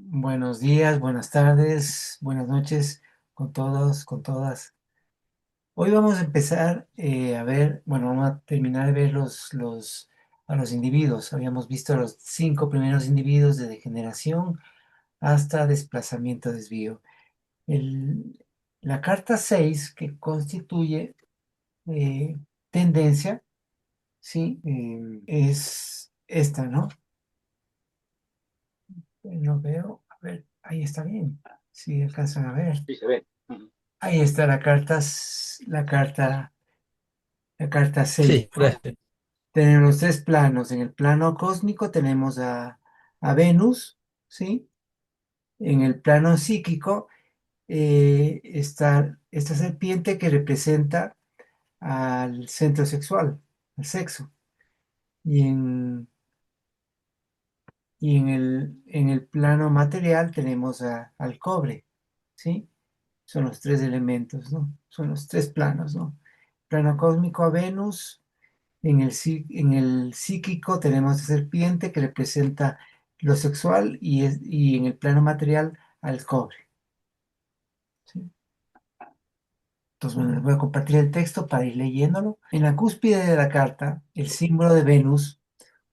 Buenos días, buenas tardes, buenas noches con todos, con todas. Hoy vamos a empezar a ver, bueno, vamos a terminar de ver a los individuos. Habíamos visto a los 5 primeros individuos de degeneración hasta desplazamiento desvío. El- la carta 6 que constituye eh, tendencia, ¿sí? Es esta, ¿no? No veo, a ver, ahí está bien, si alcanzan a ver. Sí, se ve. Ujú. Ahí está la carta 6, Sí, ¿no? gracias. Tenemos los tres planos. En el plano cósmico tenemos a Venus, ¿sí? En el plano psíquico está esta serpiente que representa al centro sexual, al sexo. Y en, en el plano material tenemos al cobre, ¿sí? Son los tres elementos, ¿no? Son los tres planos, ¿no? Plano cósmico a Venus. En el psíquico tenemos a serpiente que representa lo sexual y en el plano material al cobre, ¿sí? Entonces, bueno, les voy a compartir el texto para ir leyéndolo. En la cúspide de la carta, el símbolo de Venus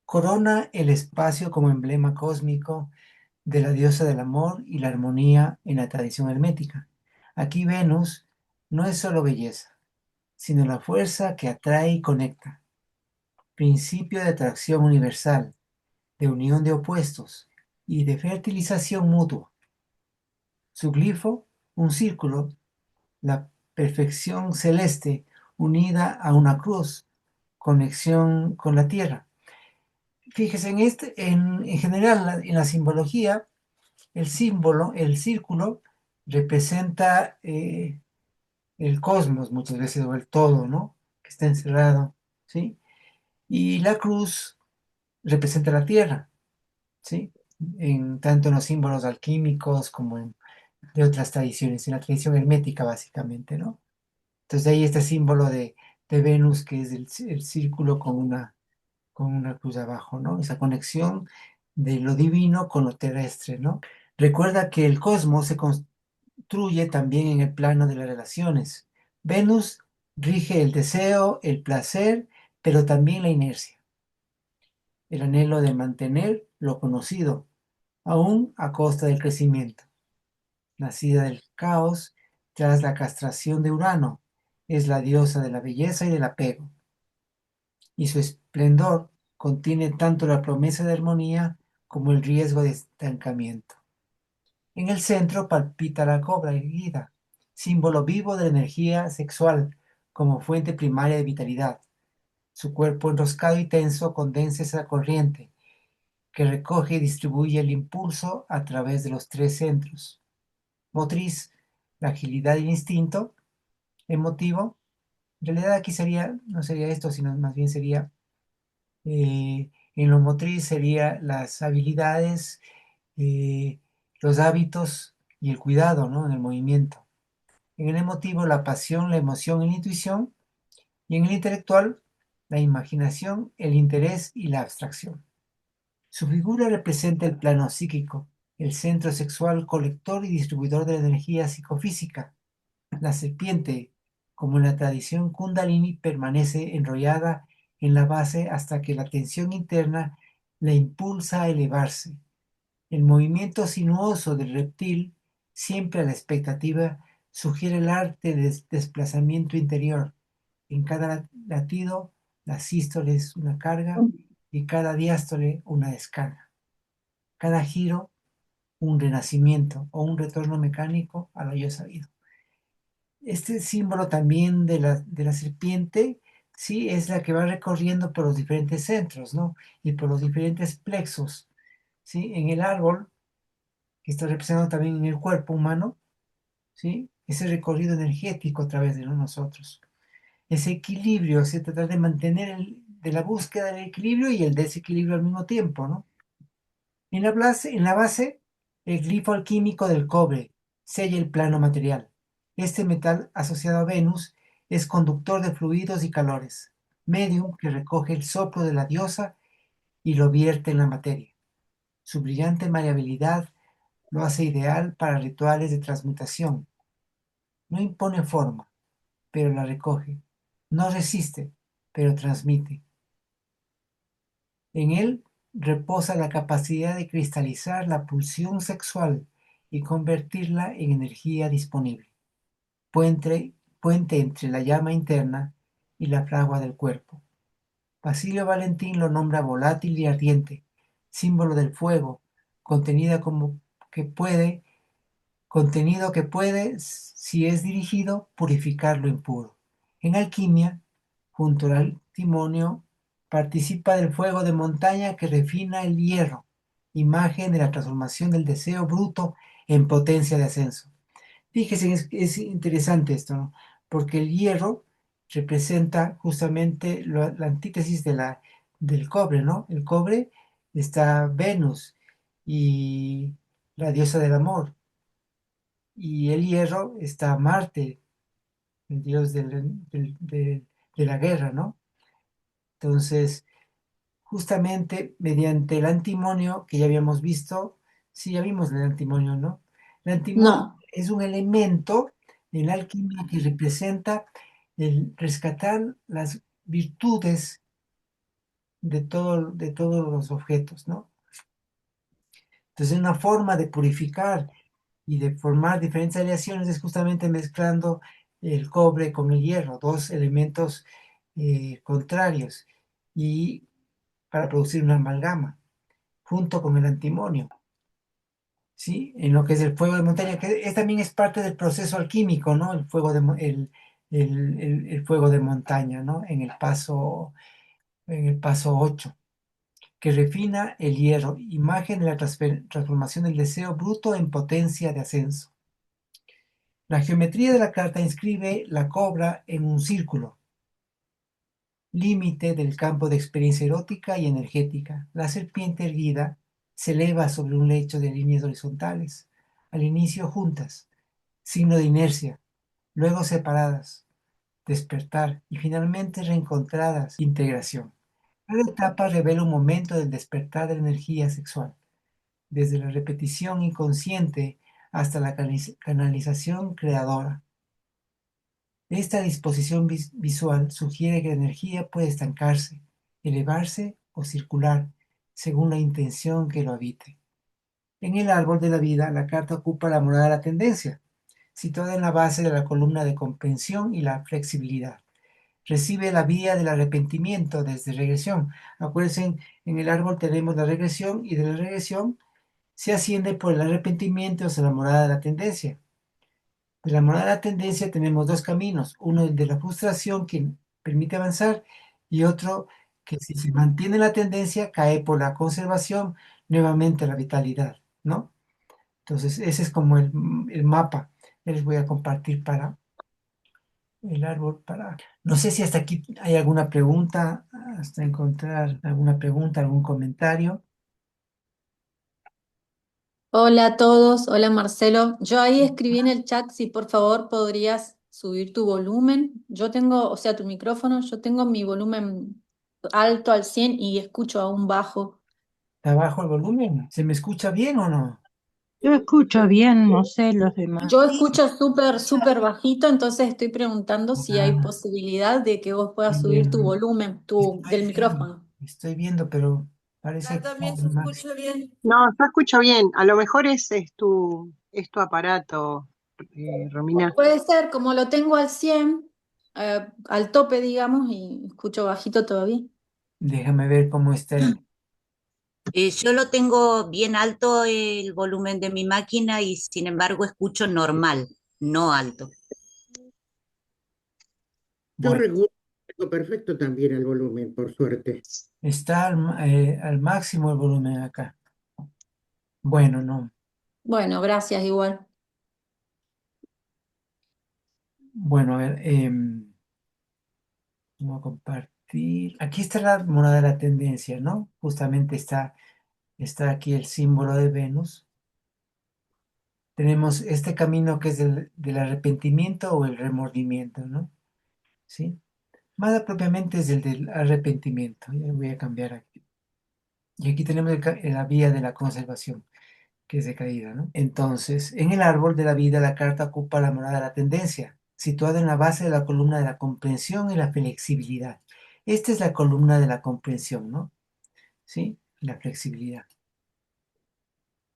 corona el espacio como emblema cósmico de la diosa del amor y la armonía en la tradición hermética. Aquí Venus no es solo belleza, sino la fuerza que atrae y conecta, principio de atracción universal, de unión de opuestos y de fertilización mutua. Su glifo, un círculo, la perfección celeste unida a una cruz, conexión con la tierra. Fíjese, en general, en la simbología, el símbolo, el círculo, representa el cosmos muchas veces, o el todo, ¿no? Que está encerrado, ¿sí? Y la cruz representa la tierra, ¿sí? Tanto en los símbolos alquímicos como de otras tradiciones, en la tradición hermética básicamente, ¿no? Entonces de ahí este símbolo de Venus, que es el círculo con una cruz abajo, ¿no? Esa conexión de lo divino con lo terrestre, ¿no? Recuerda que el cosmos se construye también en el plano de las relaciones. Venus rige el deseo, el placer, pero también la inercia, el anhelo de mantener lo conocido, aún a costa del crecimiento. Nacida del caos tras la castración de Urano, es la diosa de la belleza y del apego, y su esplendor contiene tanto la promesa de armonía como el riesgo de estancamiento. En el centro palpita la cobra erguida, símbolo vivo de la energía sexual como fuente primaria de vitalidad. Su cuerpo enroscado y tenso condensa esa corriente que recoge y distribuye el impulso a través de los tres centros. Motriz, la agilidad y el instinto. Emotivo, en realidad aquí sería, no sería esto, sino más bien sería, en lo motriz sería las habilidades, eh, los hábitos y el cuidado, ¿no? En el movimiento. En el emotivo, la pasión, la emoción y la intuición. Y en el intelectual, la imaginación, el interés y la abstracción. Su figura representa el plano psíquico, el centro sexual colector y distribuidor de la energía psicofísica. La serpiente, como en la tradición kundalini, permanece enrollada en la base hasta que la tensión interna la impulsa a elevarse. El movimiento sinuoso del reptil, siempre a la expectativa, sugiere el arte de desplazamiento interior. En cada latido, la sístole es una carga y cada diástole una descarga. Cada giro, un renacimiento o un retorno mecánico a lo yo sabido. Este símbolo también de la serpiente, sí, es la que va recorriendo por los diferentes centros, ¿no? Y por los diferentes plexos, ¿sí? En el árbol, que está representado también en el cuerpo humano, ¿sí? Ese recorrido energético a través de nosotros. Ese equilibrio, se trata de mantener de la búsqueda del equilibrio y el desequilibrio al mismo tiempo, ¿no? En la base, el glifo alquímico del cobre sella el plano material. Este metal asociado a Venus es conductor de fluidos y calores, medium que recoge el soplo de la diosa y lo vierte en la materia. Su brillante variabilidad lo hace ideal para rituales de transmutación. No impone forma, pero la recoge. No resiste, pero transmite. En él reposa la capacidad de cristalizar la pulsión sexual y convertirla en energía disponible, puente entre la llama interna y la fragua del cuerpo. Basilio Valentín lo nombra volátil y ardiente, símbolo del fuego, contenida como que puede, contenido que puede, si es dirigido, purificar lo impuro. En alquimia, junto al timonio, participa del fuego de montaña que refina el hierro, imagen de la transformación del deseo bruto en potencia de ascenso. Fíjese, es interesante esto, ¿no? Porque el hierro representa justamente la antítesis del cobre, ¿no? El cobre está Venus y la diosa del amor, y el hierro está Marte, el dios de la guerra, ¿no? Entonces, justamente mediante el antimonio, que ya habíamos visto, sí, ya vimos el antimonio, ¿no? El antimonio No, es un elemento en la alquimia que representa el rescatar las virtudes de todos los objetos, ¿no? Entonces, una forma de purificar y de formar diferentes aleaciones es justamente mezclando el cobre con el hierro, dos elementos contrarios, y para producir una amalgama, junto con el antimonio, ¿sí? En lo que es el fuego de montaña, que también es parte del proceso alquímico, ¿no? El fuego el fuego de montaña, ¿no? En el paso 8, que refina el hierro, imagen de la transformación del deseo bruto en potencia de ascenso. La geometría de la carta inscribe la cobra en un círculo, límite del campo de experiencia erótica y energética. La serpiente erguida se eleva sobre un lecho de líneas horizontales, al inicio juntas, signo de inercia, luego separadas, despertar y finalmente reencontradas, integración. Cada etapa revela un momento del despertar de la energía sexual, desde la repetición inconsciente hasta la canalización creadora. Esta disposición visual sugiere que la energía puede estancarse, elevarse o circular, según la intención que lo habite. En el árbol de la vida, la carta ocupa la morada de la tendencia, situada en la base de la columna de comprensión y la flexibilidad. Recibe la vía del arrepentimiento desde regresión. Acuérdense, en el árbol tenemos la regresión, y de la regresión se asciende por el arrepentimiento hacia la morada de la tendencia. De la morada de la tendencia tenemos dos caminos: uno el de la frustración, que permite avanzar, y otro que, si se mantiene la tendencia, cae por la conservación nuevamente la vitalidad, ¿no? Entonces, ese es como el mapa. Les voy a compartir para el árbol. No sé si hasta aquí hay alguna pregunta, hasta encontrar alguna pregunta, algún comentario. hola a todos, hola Marcelo. Yo ahí escribí en el chat si por favor podrías subir tu volumen. Yo tengo, o sea, tu micrófono, yo tengo mi volumen alto al 100 y escucho aún bajo. ¿Está bajo el volumen? ¿Se me escucha bien o no? Yo escucho bien, no sé los demás. Yo escucho súper, súper bajito, entonces estoy preguntando si hay Ah, posibilidad de que vos puedas subir tu bien. volumen Estoy del viendo, micrófono. estoy viendo, pero parece Acá que está también se al máximo. escucha bien. No, yo escucho bien. A lo mejor es tu aparato, Romina. Puede ser, como lo tengo al 100, al tope, digamos, y escucho bajito todavía. Déjame ver cómo está el... Yo lo tengo bien alto el volumen de mi máquina y sin embargo escucho normal, no alto. Yo Bueno, regulo perfecto también el volumen, por suerte. está al máximo el volumen acá. Bueno, no. Bueno, gracias igual. Bueno, a ver, voy a compartir. Aquí está la moneda de la tendencia, ¿no? Justamente está aquí el símbolo de Venus. Tenemos este camino que es del arrepentimiento o el remordimiento, ¿no? ¿Sí? Más propiamente es el del arrepentimiento. Ya voy a cambiar aquí. Y aquí tenemos la vía de la conservación. que es de caída, ¿no? Entonces, en el árbol de la vida, la carta ocupa la morada de la tendencia, situada en la base de la columna de la comprensión y la flexibilidad. Esta es la columna de la comprensión, ¿no? ¿Sí? La flexibilidad.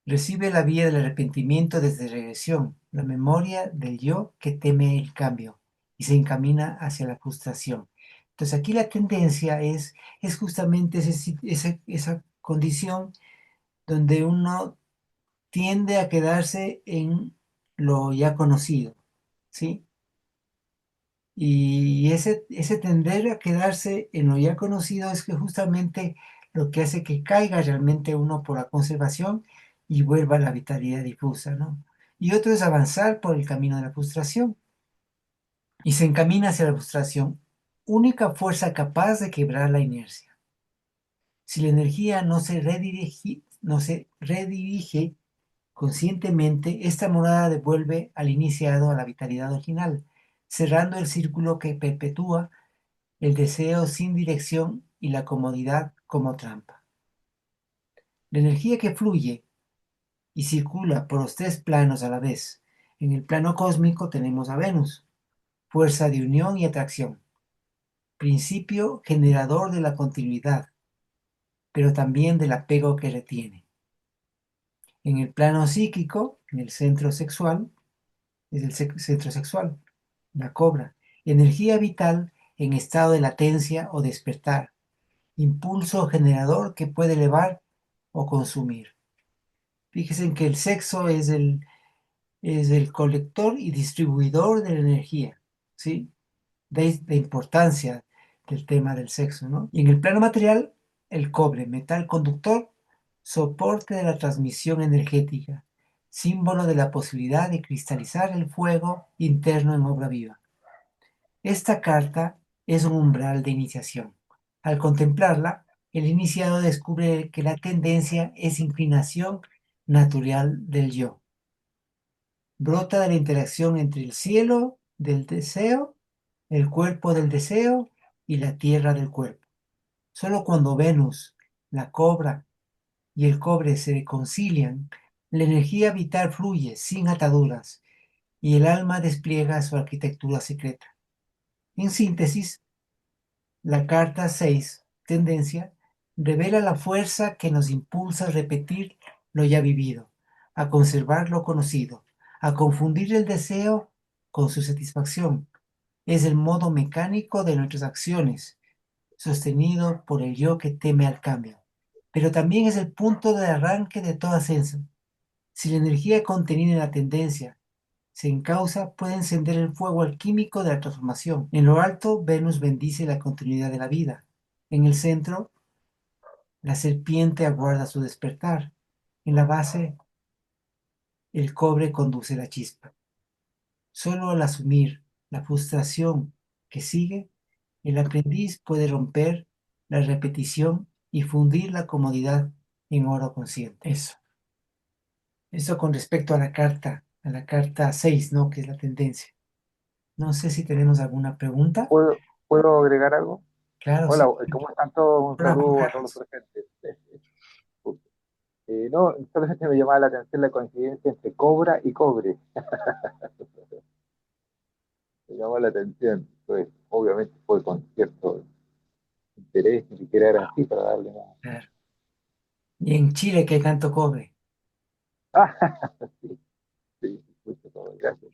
Recibe la vía del arrepentimiento desde regresión, la memoria del yo que teme el cambio y se encamina hacia la frustración. Entonces aquí la tendencia es justamente esa condición donde uno tiende a quedarse en lo ya conocido, ¿sí? Y ese tender a quedarse en lo ya conocido es que justamente lo que hace que caiga realmente uno por la conservación y vuelva a la vitalidad difusa, ¿no? Y otro es avanzar por el camino de la frustración y se encamina hacia la frustración, única fuerza capaz de quebrar la inercia. Si la energía no se redirige conscientemente, esta morada devuelve al iniciado a la vitalidad original, cerrando el círculo que perpetúa el deseo sin dirección y la comodidad como trampa. La energía que fluye y circula por los tres planos a la vez. En el plano cósmico tenemos a Venus, fuerza de unión y atracción, principio generador de la continuidad, pero también del apego que retiene. En el plano psíquico, en el centro sexual, es el centro sexual, la cobra, energía vital en estado de latencia o despertar, impulso generador que puede elevar o consumir. Fíjense en que el sexo es el colector y distribuidor de la energía, ¿sí? De la importancia del tema del sexo, ¿no? Y en el plano material, el cobre, metal conductor, soporte de la transmisión energética, símbolo de la posibilidad de cristalizar el fuego interno en obra viva. Esta carta es un umbral de iniciación. Al contemplarla, el iniciado descubre que la tendencia es inclinación natural del yo. Brota de la interacción entre el cielo del deseo, el cuerpo del deseo y la tierra del cuerpo. Solo cuando Venus, la cobra y el cobre se reconcilian, la energía vital fluye sin ataduras y el alma despliega su arquitectura secreta. En síntesis, la carta 6, tendencia, revela la fuerza que nos impulsa a repetir lo ya vivido, a conservar lo conocido, a confundir el deseo con su satisfacción. Es el modo mecánico de nuestras acciones, sostenido por el yo que teme al cambio. Pero también es el punto de arranque de toda ascenso. Si la energía contenida en la tendencia se encausa, puede encender el fuego alquímico de la transformación. En lo alto, Venus bendice la continuidad de la vida. En el centro, la serpiente aguarda su despertar. En la base, el cobre conduce la chispa. Solo al asumir la frustración que sigue, el aprendiz puede romper la repetición y fundir la comodidad en oro consciente. Eso con respecto a la carta 6, ¿no? Que es la tendencia. No sé si tenemos alguna pregunta. ¿Puedo agregar algo? Claro, Hola, sí. ¿cómo están todos? Un Hola, Juan saludo a todos los Carlos. presentes. No, solamente me llamaba la atención la coincidencia entre cobra y cobre. Me llamó la atención. Pues, obviamente fue con cierto interés, ni siquiera era así para darle más. Claro. Y en Chile, ¿qué tanto cobre? Sí, sí, justo todo, gracias.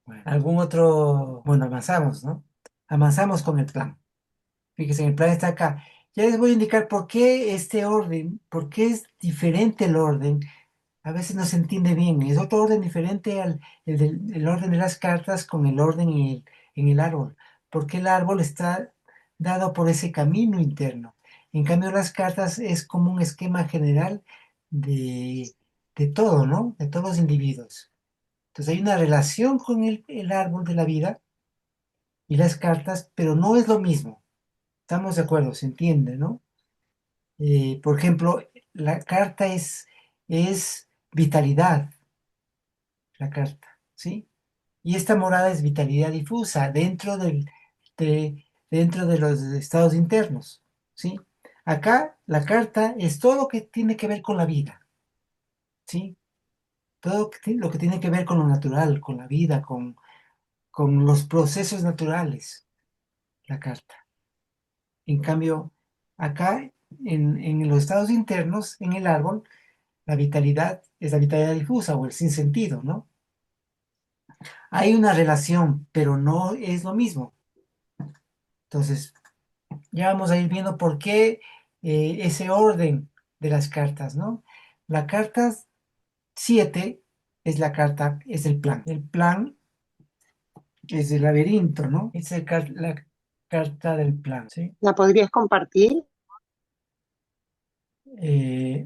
Bueno, algún otro, bueno, avanzamos, ¿no? Avanzamos con el plan. Fíjense, el plan está acá. Ya les voy a indicar por qué este orden, por qué es diferente el orden. A veces no se entiende bien. Es otro orden diferente al el orden de las cartas con el orden en el árbol. Porque el árbol está dado por ese camino interno. En cambio, las cartas es como un esquema general de, de todo, ¿no? De todos los individuos. Entonces hay una relación con el árbol de la vida y las cartas, pero no es lo mismo. Estamos de acuerdo, se entiende, ¿no? Por ejemplo, la carta es vitalidad, la carta, ¿sí? Y esta morada es vitalidad difusa dentro de los estados internos, ¿sí? Acá la carta es todo lo que tiene que ver con la vida, ¿sí? Todo lo que tiene que ver con lo natural, con la vida, con los procesos naturales, la carta. En cambio, acá en los estados internos, en el árbol, la vitalidad es la vitalidad difusa o el sinsentido, ¿no? Hay una relación, pero no es lo mismo. Entonces, ya vamos a ir viendo por qué ese orden de las cartas, ¿no? La carta 7 es la carta, es el plan. El plan es el laberinto, ¿no? Es la carta del plan, ¿sí? ¿La podrías compartir?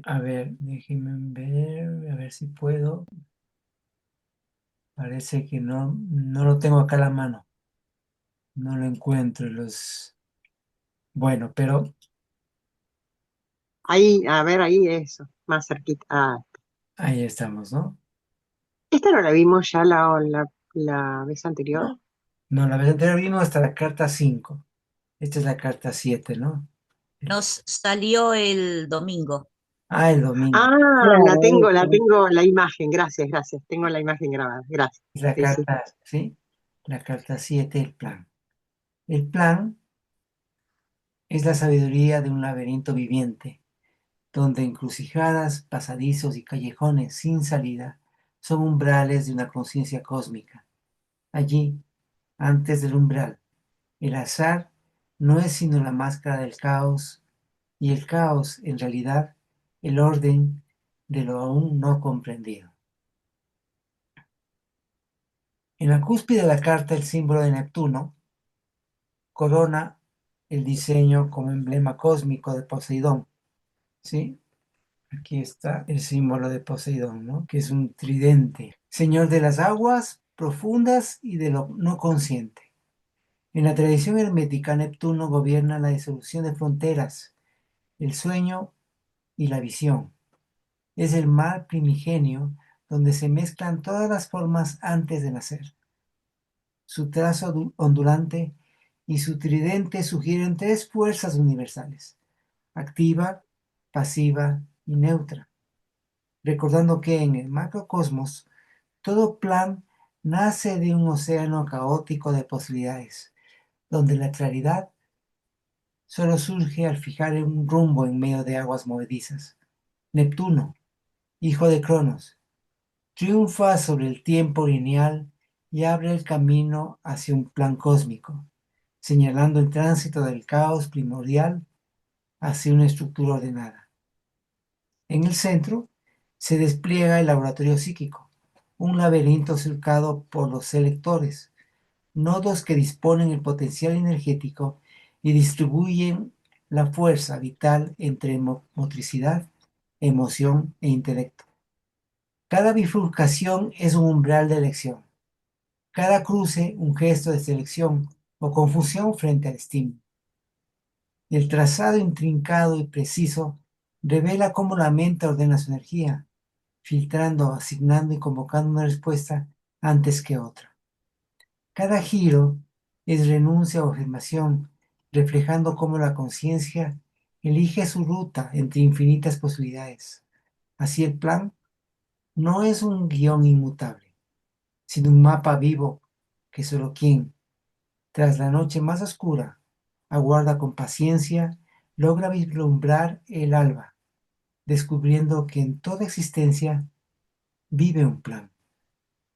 A ver, déjenme ver, a ver si puedo. Parece que no lo tengo acá a la mano. No lo encuentro. Bueno, pero Ahí, a ver, ahí eso, más cerquita. Ah, ahí estamos, ¿no? ¿esta no la vimos ya la vez anterior? No, la vez anterior vimos hasta la carta 5. Esta es la carta 7, ¿no? Nos salió el domingo. Ah, el domingo. Ah, la Claro, tengo la imagen, gracias, gracias. Tengo la imagen grabada, gracias. Es la Sí, sí. carta, ¿sí? La carta 7, el plan. El plan es la sabiduría de un laberinto viviente, donde encrucijadas, pasadizos y callejones sin salida son umbrales de una conciencia cósmica. Allí, antes del umbral, el azar no es sino la máscara del caos, y el caos, en realidad, el orden de lo aún no comprendido. En la cúspide de la carta, el símbolo de Neptuno corona el diseño como emblema cósmico de Poseidón, ¿sí? Aquí está el símbolo de Poseidón, ¿no? Que es un tridente, señor de las aguas profundas y de lo no consciente. En la tradición hermética, Neptuno gobierna la disolución de fronteras, el sueño y la visión. Es el mar primigenio donde se mezclan todas las formas antes de nacer. Su trazo ondulante y su tridente sugieren tres fuerzas universales: activa, pasiva y neutra, recordando que en el macrocosmos todo plan nace de un océano caótico de posibilidades, donde la claridad solo surge al fijar un rumbo en medio de aguas movedizas. Neptuno, hijo de Cronos, triunfa sobre el tiempo lineal y abre el camino hacia un plan cósmico, señalando el tránsito del caos primordial hacia una estructura ordenada. En el centro se despliega el laboratorio psíquico, un laberinto cercado por los selectores, nodos que disponen el potencial energético y distribuyen la fuerza vital entre motricidad, emoción e intelecto. Cada bifurcación es un umbral de elección, cada cruce un gesto de selección o confusión frente al estímulo. El trazado intrincado y preciso revela cómo la mente ordena su energía, filtrando, asignando y convocando una respuesta antes que otra. Cada giro es renuncia o afirmación, reflejando cómo la conciencia elige su ruta entre infinitas posibilidades. Así el plan no es un guión inmutable, sino un mapa vivo que solo quien, tras la noche más oscura, aguarda con paciencia, logra vislumbrar el alba, descubriendo que en toda existencia vive un plan,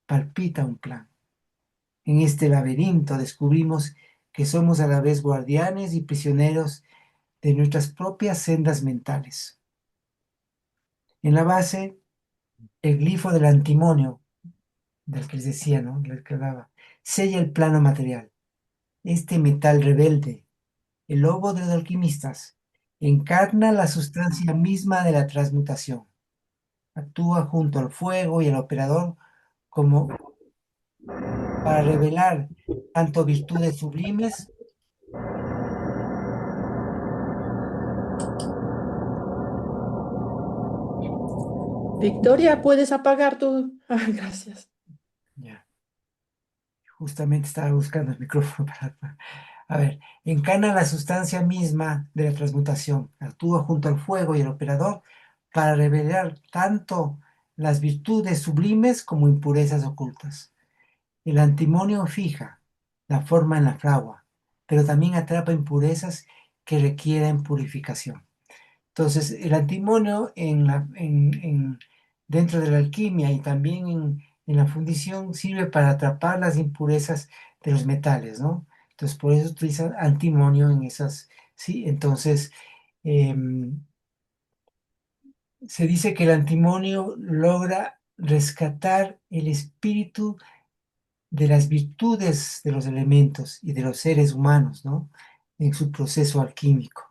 palpita un plan. En este laberinto descubrimos que somos a la vez guardianes y prisioneros de nuestras propias sendas mentales. En la base, el glifo del antimonio, del que les decía, ¿no? Del que hablaba, sella el plano material. Este metal rebelde, el lobo de los alquimistas, encarna la sustancia misma de la transmutación. Actúa junto al fuego y al operador como para revelar tanto virtudes sublimes. Victoria, ¿puedes apagar tu...? Ay, gracias. Ya, justamente estaba buscando el micrófono para... A ver, encarna la sustancia misma de la transmutación. Actúa junto al fuego y al operador para revelar tanto las virtudes sublimes como impurezas ocultas. El antimonio fija la forma en la fragua, pero también atrapa impurezas que requieren purificación. Entonces, el antimonio dentro de la alquimia y también en la fundición sirve para atrapar las impurezas de los metales, ¿no? Entonces, por eso utilizan antimonio en esas, ¿sí? Entonces, se dice que el antimonio logra rescatar el espíritu de las virtudes de los elementos y de los seres humanos, ¿no? En su proceso alquímico.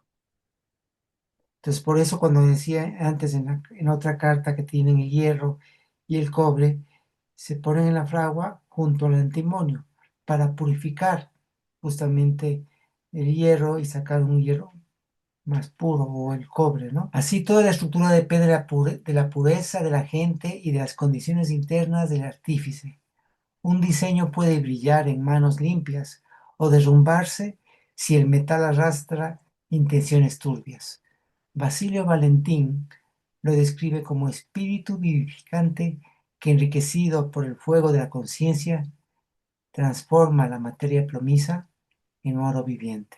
Entonces, por eso cuando decía antes en otra carta que tienen el hierro y el cobre, se ponen en la fragua junto al antimonio para purificar justamente el hierro y sacar un hierro más puro, o el cobre, ¿no? Así toda la estructura depende de la pureza de la gente y de las condiciones internas del artífice. Un diseño puede brillar en manos limpias o derrumbarse si el metal arrastra intenciones turbias. Basilio Valentín lo describe como espíritu vivificante que, enriquecido por el fuego de la conciencia, transforma la materia plomiza en oro viviente.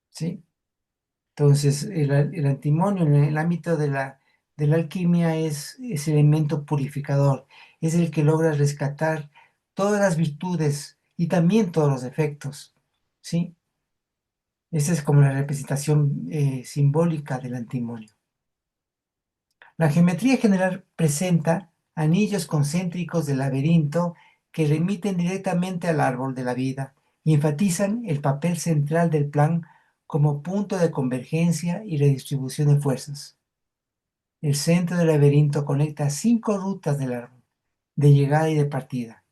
¿Sí? Entonces, el antimonio en el ámbito de la alquimia es elemento purificador, es el que logra rescatar todas las virtudes y también todos los defectos, ¿sí? Esa es como la representación simbólica del antimonio. La geometría general presenta anillos concéntricos del laberinto que remiten directamente al árbol de la vida y enfatizan el papel central del plan como punto de convergencia y redistribución de fuerzas. El centro del laberinto conecta 5 rutas del árbol, de llegada y de partida.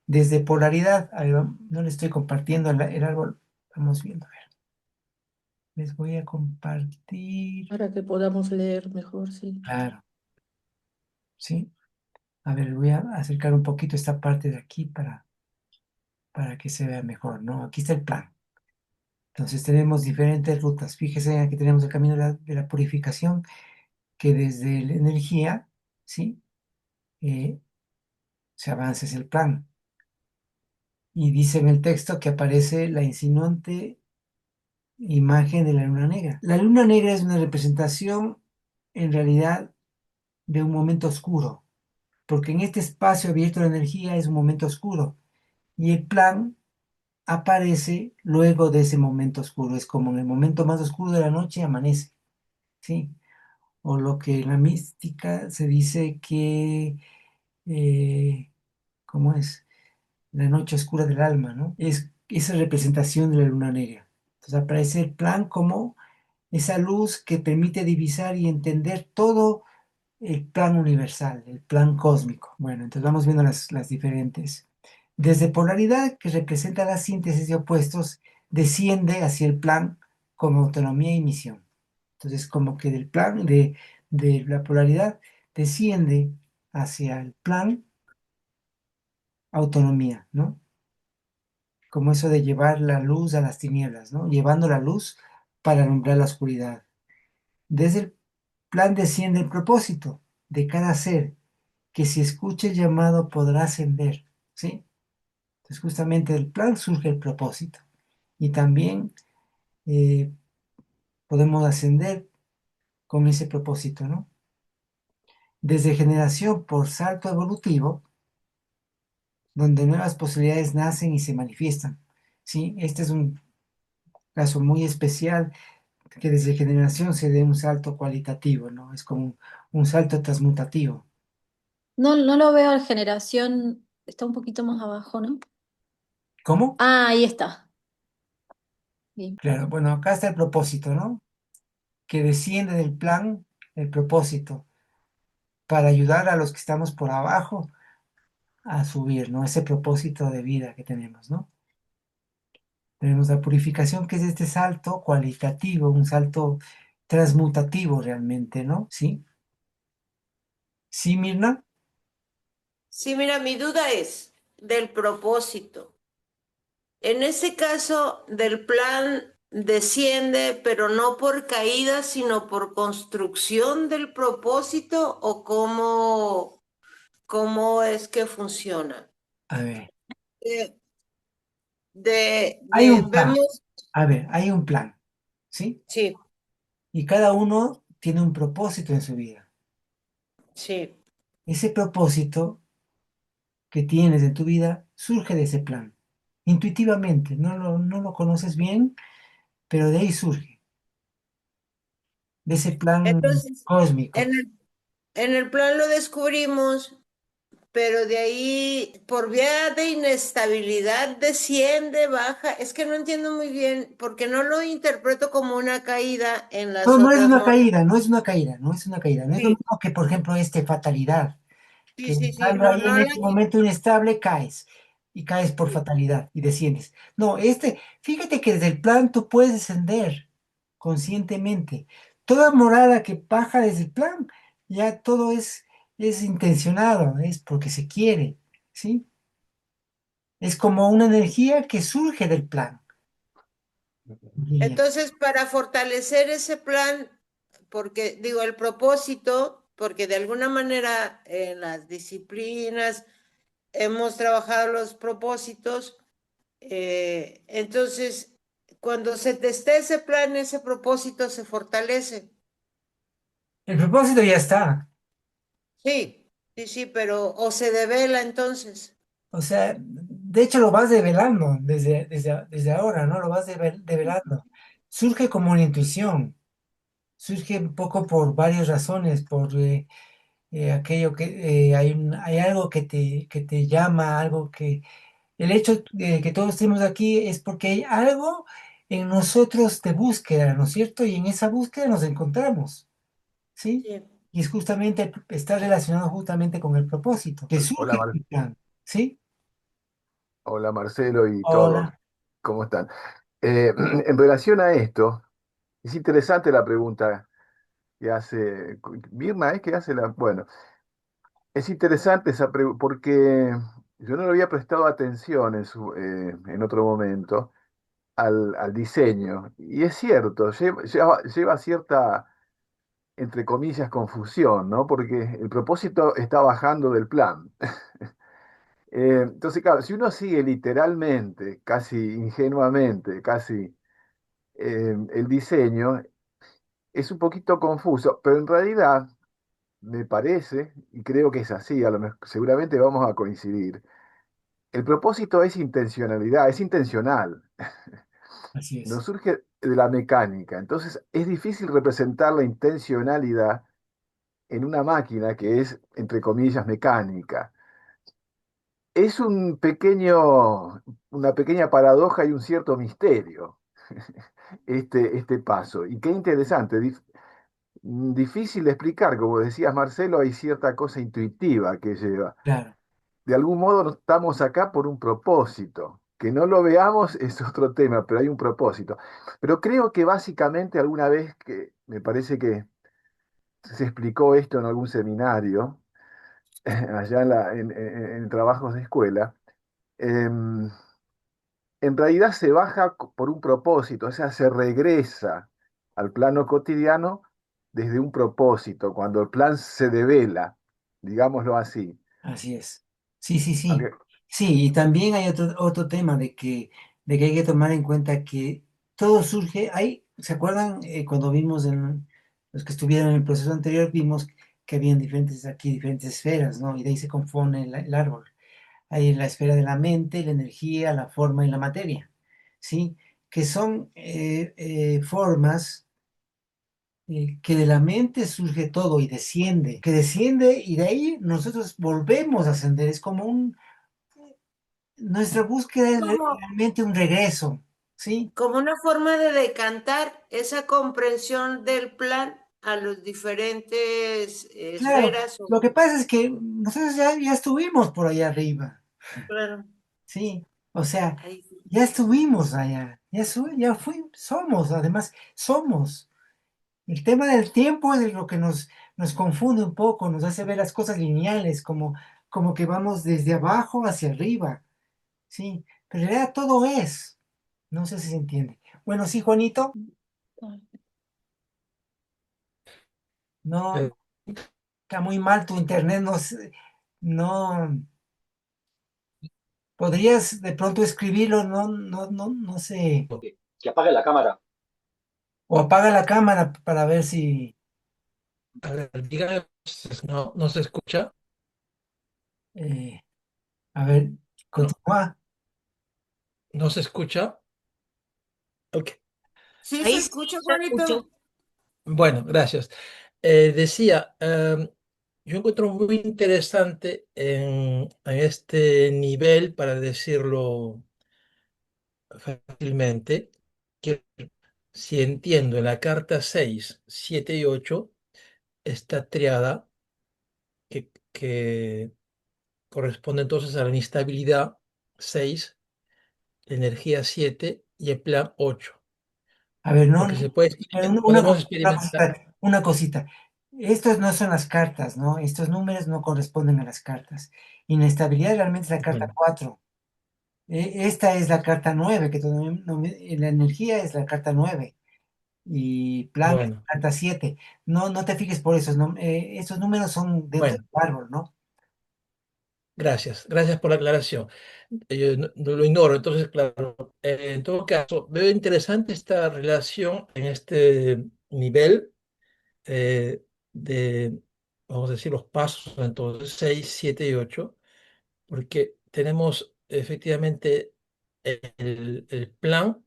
Desde polaridad, no le estoy compartiendo el árbol, vamos viendo, a ver. Les voy a compartir. Para que podamos leer mejor, sí. Claro, sí. A ver, voy a acercar un poquito esta parte de aquí para que se vea mejor, ¿no? Aquí está el plan. Entonces tenemos diferentes rutas. Fíjese, aquí tenemos el camino de la purificación, que desde la energía, ¿sí? Se avanza, es el plan. Y dice en el texto que aparece la insinuante imagen de la luna negra. La luna negra es una representación, en realidad, de un momento oscuro, porque en este espacio abierto de energía es un momento oscuro. Y el plan aparece luego de ese momento oscuro. Es como en el momento más oscuro de la noche amanece, ¿sí? O lo que en la mística se dice que, ¿cómo es? La noche oscura del alma, ¿no? Es esa representación de la luna negra. Entonces aparece el plan como esa luz que permite divisar y entender todo el plan universal, el plan cósmico. Bueno, entonces vamos viendo las diferentes. Desde polaridad, que representa la síntesis de opuestos, desciende hacia el plan como autonomía y misión. Entonces, como que del plan de la polaridad desciende hacia el plan autonomía, ¿no? Como eso de llevar la luz a las tinieblas, ¿no? Llevando la luz para alumbrar la oscuridad. Desde el plan desciende el propósito de cada ser, que si escucha el llamado podrá ascender, ¿sí? Entonces justamente del plan surge el propósito. Y también podemos ascender con ese propósito, ¿no? Desde generación por salto evolutivo, donde nuevas posibilidades nacen y se manifiestan, ¿sí? Este es un caso muy especial, que desde generación se dé un salto cualitativo, ¿no? Es como un salto transmutativo. No, no lo veo en generación, está un poquito más abajo, ¿no? ¿Cómo? Ah, ahí está. Bien. Claro, bueno, acá está el propósito, ¿no? Que desciende del plan el propósito para ayudar a los que estamos por abajo a subir, ¿no? Ese propósito de vida que tenemos, ¿no? Tenemos la purificación, que es este salto cualitativo, un salto transmutativo realmente, ¿no? ¿Sí? ¿Sí, Mirna? Sí, mira, mi duda es del propósito. En ese caso, del plan desciende, pero no por caída, sino por construcción del propósito, o cómo es que funciona. A ver, Eh, hay un plan. vemos, A ver, hay un plan, ¿sí? sí, Y cada uno tiene un propósito en su vida. sí. Ese propósito que tienes en tu vida surge de ese plan, intuitivamente. No lo conoces bien, pero de ahí surge, de ese plan Entonces, en cósmico. el plan lo descubrimos, pero de ahí, por vía de inestabilidad, desciende, baja. Es que no entiendo muy bien, porque no lo interpreto como una caída en No, las no es otras. una caída, no es una caída, no es una caída. No es lo Sí, mismo que, por ejemplo, fatalidad, que sí, sí, sí, estando no, ahí en no la. este momento inestable caes y caes por fatalidad y desciendes. No, fíjate que desde el plan tú puedes descender conscientemente. Toda morada que baja desde el plan, ya todo es intencionado, es porque se quiere, ¿sí? Es como una energía que surge del plan, diría. Entonces, para fortalecer ese plan, porque digo, el propósito, porque de alguna manera en las disciplinas hemos trabajado los propósitos, entonces, cuando se testea ese plan, ese propósito se fortalece. El propósito ya está. Sí, sí, sí, pero o se devela entonces. O sea, de hecho lo vas develando desde ahora, ¿no? Lo vas develando. Surge como una intuición, surge un poco por varias razones, por aquello que hay algo que te llama, algo que... El hecho de que todos estemos aquí es porque hay algo en nosotros de búsqueda, ¿no es cierto? Y en esa búsqueda nos encontramos, ¿sí? Sí. Y es justamente, está relacionado justamente con el propósito, que Hola, surge del plan, ¿sí? Hola Marcelo y todos, Hola. ¿cómo están? En relación a esto, es interesante la pregunta que hace Mirna, ¿es que hace la... Bueno, es interesante esa pregunta porque yo no le había prestado atención en otro momento al diseño. Y es cierto, lleva cierta, entre comillas, confusión, ¿no? Porque el propósito está bajando del plan. Entonces, claro, si uno sigue literalmente, casi ingenuamente, casi el diseño, es un poquito confuso, pero en realidad me parece, y creo que es así, seguramente vamos a coincidir, el propósito es intencionalidad, es intencional, Así no es. surge de la mecánica, entonces es difícil representar la intencionalidad en una máquina que es, entre comillas, mecánica. Es una pequeña paradoja y un cierto misterio este paso. Y qué interesante, difícil de explicar, como decías Marcelo, hay cierta cosa intuitiva que lleva. Claro. De algún modo no estamos acá por un propósito. Que no lo veamos es otro tema, pero hay un propósito. Pero creo que básicamente alguna vez que me parece que se explicó esto en algún seminario, allá en trabajos de escuela, em, en realidad se baja por un propósito, o sea, se regresa al plano cotidiano desde un propósito, cuando el plan se devela, digámoslo así. Así es. Sí, sí, sí. Aunque, Sí, y también hay otro tema de que hay que tomar en cuenta que todo surge, ¿se acuerdan cuando vimos en los que estuvieron en el proceso anterior, vimos que habían diferentes esferas, ¿no? Y de ahí se compone el árbol. Hay la esfera de la mente, la energía, la forma y la materia, ¿sí? Que son formas que de la mente surge todo y desciende, que desciende y de ahí nosotros volvemos a ascender. Es como nuestra búsqueda es Como, realmente un regreso, ¿sí? como una forma de decantar esa comprensión del plan a los diferentes Claro, esferas. lo que pasa es que nosotros ya estuvimos por allá arriba, Claro, ¿sí? O sea, ahí. ya estuvimos allá, somos, además, somos. El tema del tiempo es lo que nos confunde un poco, nos hace ver las cosas lineales, como que vamos desde abajo hacia arriba, ¿sí? Pero en realidad todo es, no sé si se entiende. Bueno, sí, Juanito. No, Eh, está muy mal tu internet, no, podrías de pronto escribirlo, no sé, que apague la cámara. o apaga la cámara para ver si, A ver, dígame, no se escucha. eh, a ver, No, continúa. no se escucha. Ok. Sí, se Ahí sí escucha, se escucha. Juanito. Bueno, gracias. Decía, yo encuentro muy interesante en este nivel, para decirlo fácilmente, que si entiendo en la carta 6, 7 y 8, esta triada que corresponde entonces a la inestabilidad 6, energía 7 y el plan 8. A ver, Porque se puede, pero podemos experimentar. una cosita. Estos no son las cartas, ¿no? Estos números no corresponden a las cartas. Inestabilidad realmente es la carta Bueno, 4. Esta es la carta 9, que la energía es la carta 9 y plan es la bueno, carta 7. No te fijes por esos, esos números son dentro bueno, del árbol, ¿no? gracias por la aclaración. Yo no lo ignoro, entonces, claro, en todo caso, veo interesante esta relación en este nivel de, vamos a decir, los pasos, entonces 6, 7 y 8, porque tenemos efectivamente el plan,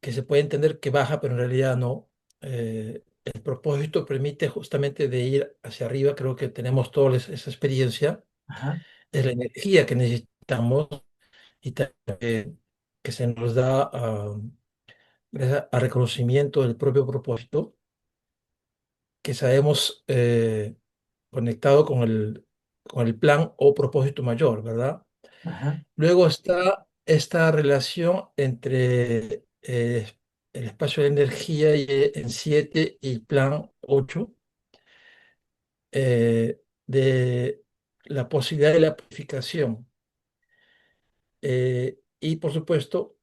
que se puede entender que baja, pero en realidad no. El propósito permite justamente de ir hacia arriba, creo que tenemos todos esa experiencia, Ajá, es la energía que necesitamos y también que se nos da gracias al reconocimiento del propio propósito, que sabemos conectado con el plan o propósito mayor, ¿verdad? ajá, Luego está esta relación entre el espacio de energía en 7 y plan 8, de la posibilidad de la purificación. Y por supuesto,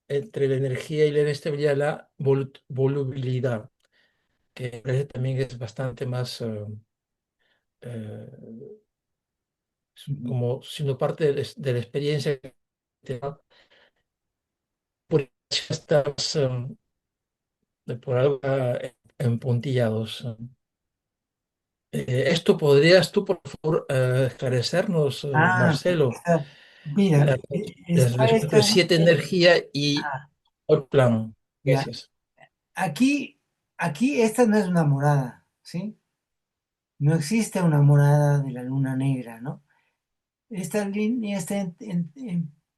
entre la energía y la inestabilidad, la volubilidad, que me parece también es bastante más eh, ujú. como siendo parte de la experiencia que te da, por estás por algo empuntillados. Esto podrías tú, por favor, esclarecernos, Ah, Marcelo, mira, la, la relación entre esta, 7 energía y ah, el plan. ya, Gracias. aquí esta no es una morada, ¿sí? No existe una morada de la luna negra, ¿no? Esta línea está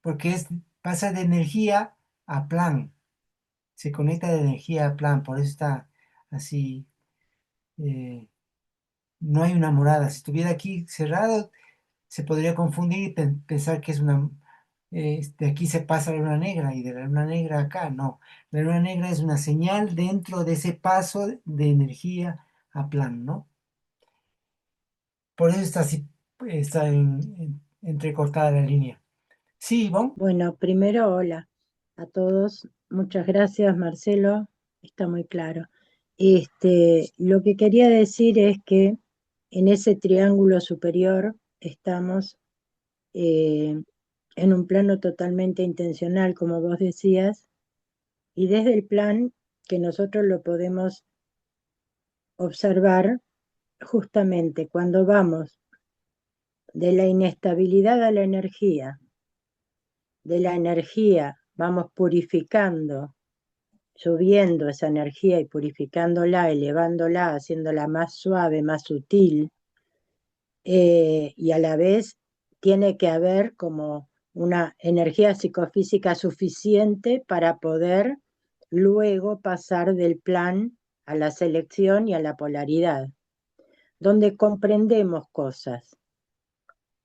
porque pasa de energía a plan, se conecta de energía a plan, por eso está así, eh, no hay una morada. Si estuviera aquí cerrado, se podría confundir y pensar que es de aquí se pasa la luna negra y de la luna negra acá, no. La luna negra es una señal dentro de ese paso de energía a plan, ¿no? Por eso está así, está entrecortada la línea. Sí, Ivonne. Bueno, primero, hola a todos. Muchas gracias, Marcelo. Está muy claro. Lo que quería decir es que en ese triángulo superior estamos en un plano totalmente intencional, como vos decías, y desde el plan que nosotros lo podemos observar justamente cuando vamos de la inestabilidad a la energía, de la energía vamos purificando, subiendo esa energía y purificándola, elevándola, haciéndola más suave, más sutil, y a la vez tiene que haber como una energía psicofísica suficiente para poder luego pasar del plan a la selección y a la polaridad, donde comprendemos cosas.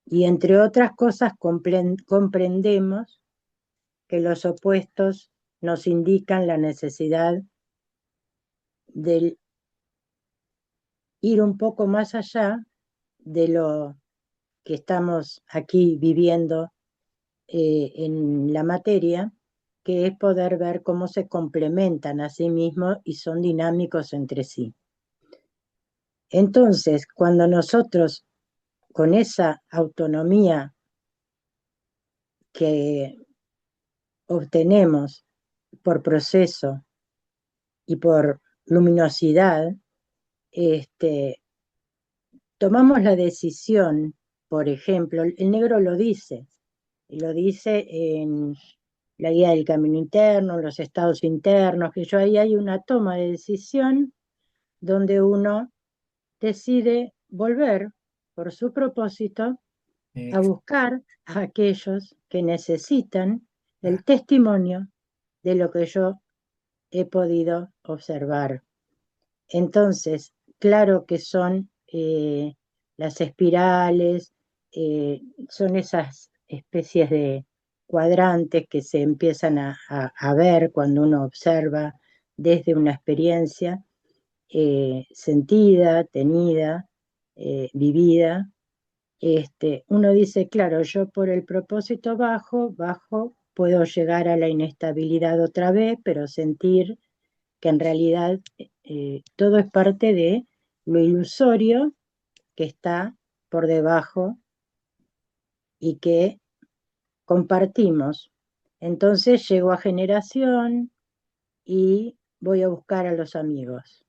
Y entre otras cosas comprendemos que los opuestos nos indican la necesidad de ir un poco más allá de lo que estamos aquí viviendo en la materia, que es poder ver cómo se complementan a sí mismos y son dinámicos entre sí. Entonces, cuando nosotros con esa autonomía que obtenemos por proceso y por luminosidad, tomamos la decisión, por ejemplo, el negro lo dice en la guía del camino interno, los estados internos, que yo ahí hay una toma de decisión donde uno decide volver por su propósito a buscar a aquellos que necesitan el testimonio de lo que yo he podido observar. Entonces, claro que son las espirales, son esas especies de cuadrantes que se empiezan a ver cuando uno observa desde una experiencia sentida, tenida, vivida. Uno dice, claro, yo por el propósito bajo, puedo llegar a la inestabilidad otra vez, pero sentir que en realidad todo es parte de lo ilusorio que está por debajo y que compartimos. Entonces llego a generación y voy a buscar a los amigos.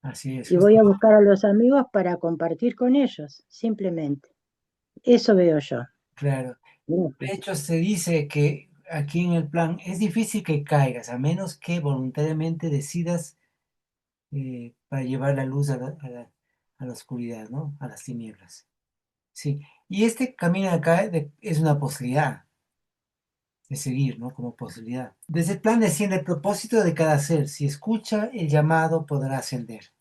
Así es. Y voy a buscar a los amigos para compartir con ellos, simplemente. Eso veo yo. Claro. De hecho, se dice que aquí en el plan es difícil que caigas, a menos que voluntariamente decidas para llevar la luz a la oscuridad, ¿no? A las tinieblas. Sí. Y este camino acá es una posibilidad de seguir, ¿no? Como posibilidad. Desde el plan desciende el propósito de cada ser. Si escucha el llamado, podrá ascender.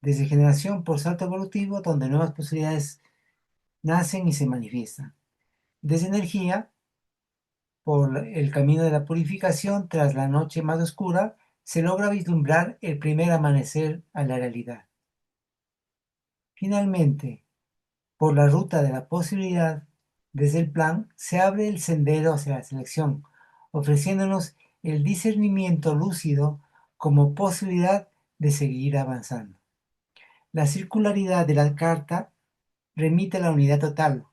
Desde generación por salto evolutivo, donde nuevas posibilidades nacen y se manifiestan. Desde energía, por el camino de la purificación, tras la noche más oscura, se logra vislumbrar el primer amanecer a la realidad. Finalmente, por la ruta de la posibilidad, desde el plan, se abre el sendero hacia la selección, ofreciéndonos el discernimiento lúcido como posibilidad de seguir avanzando. La circularidad de la carta remite a la unidad total,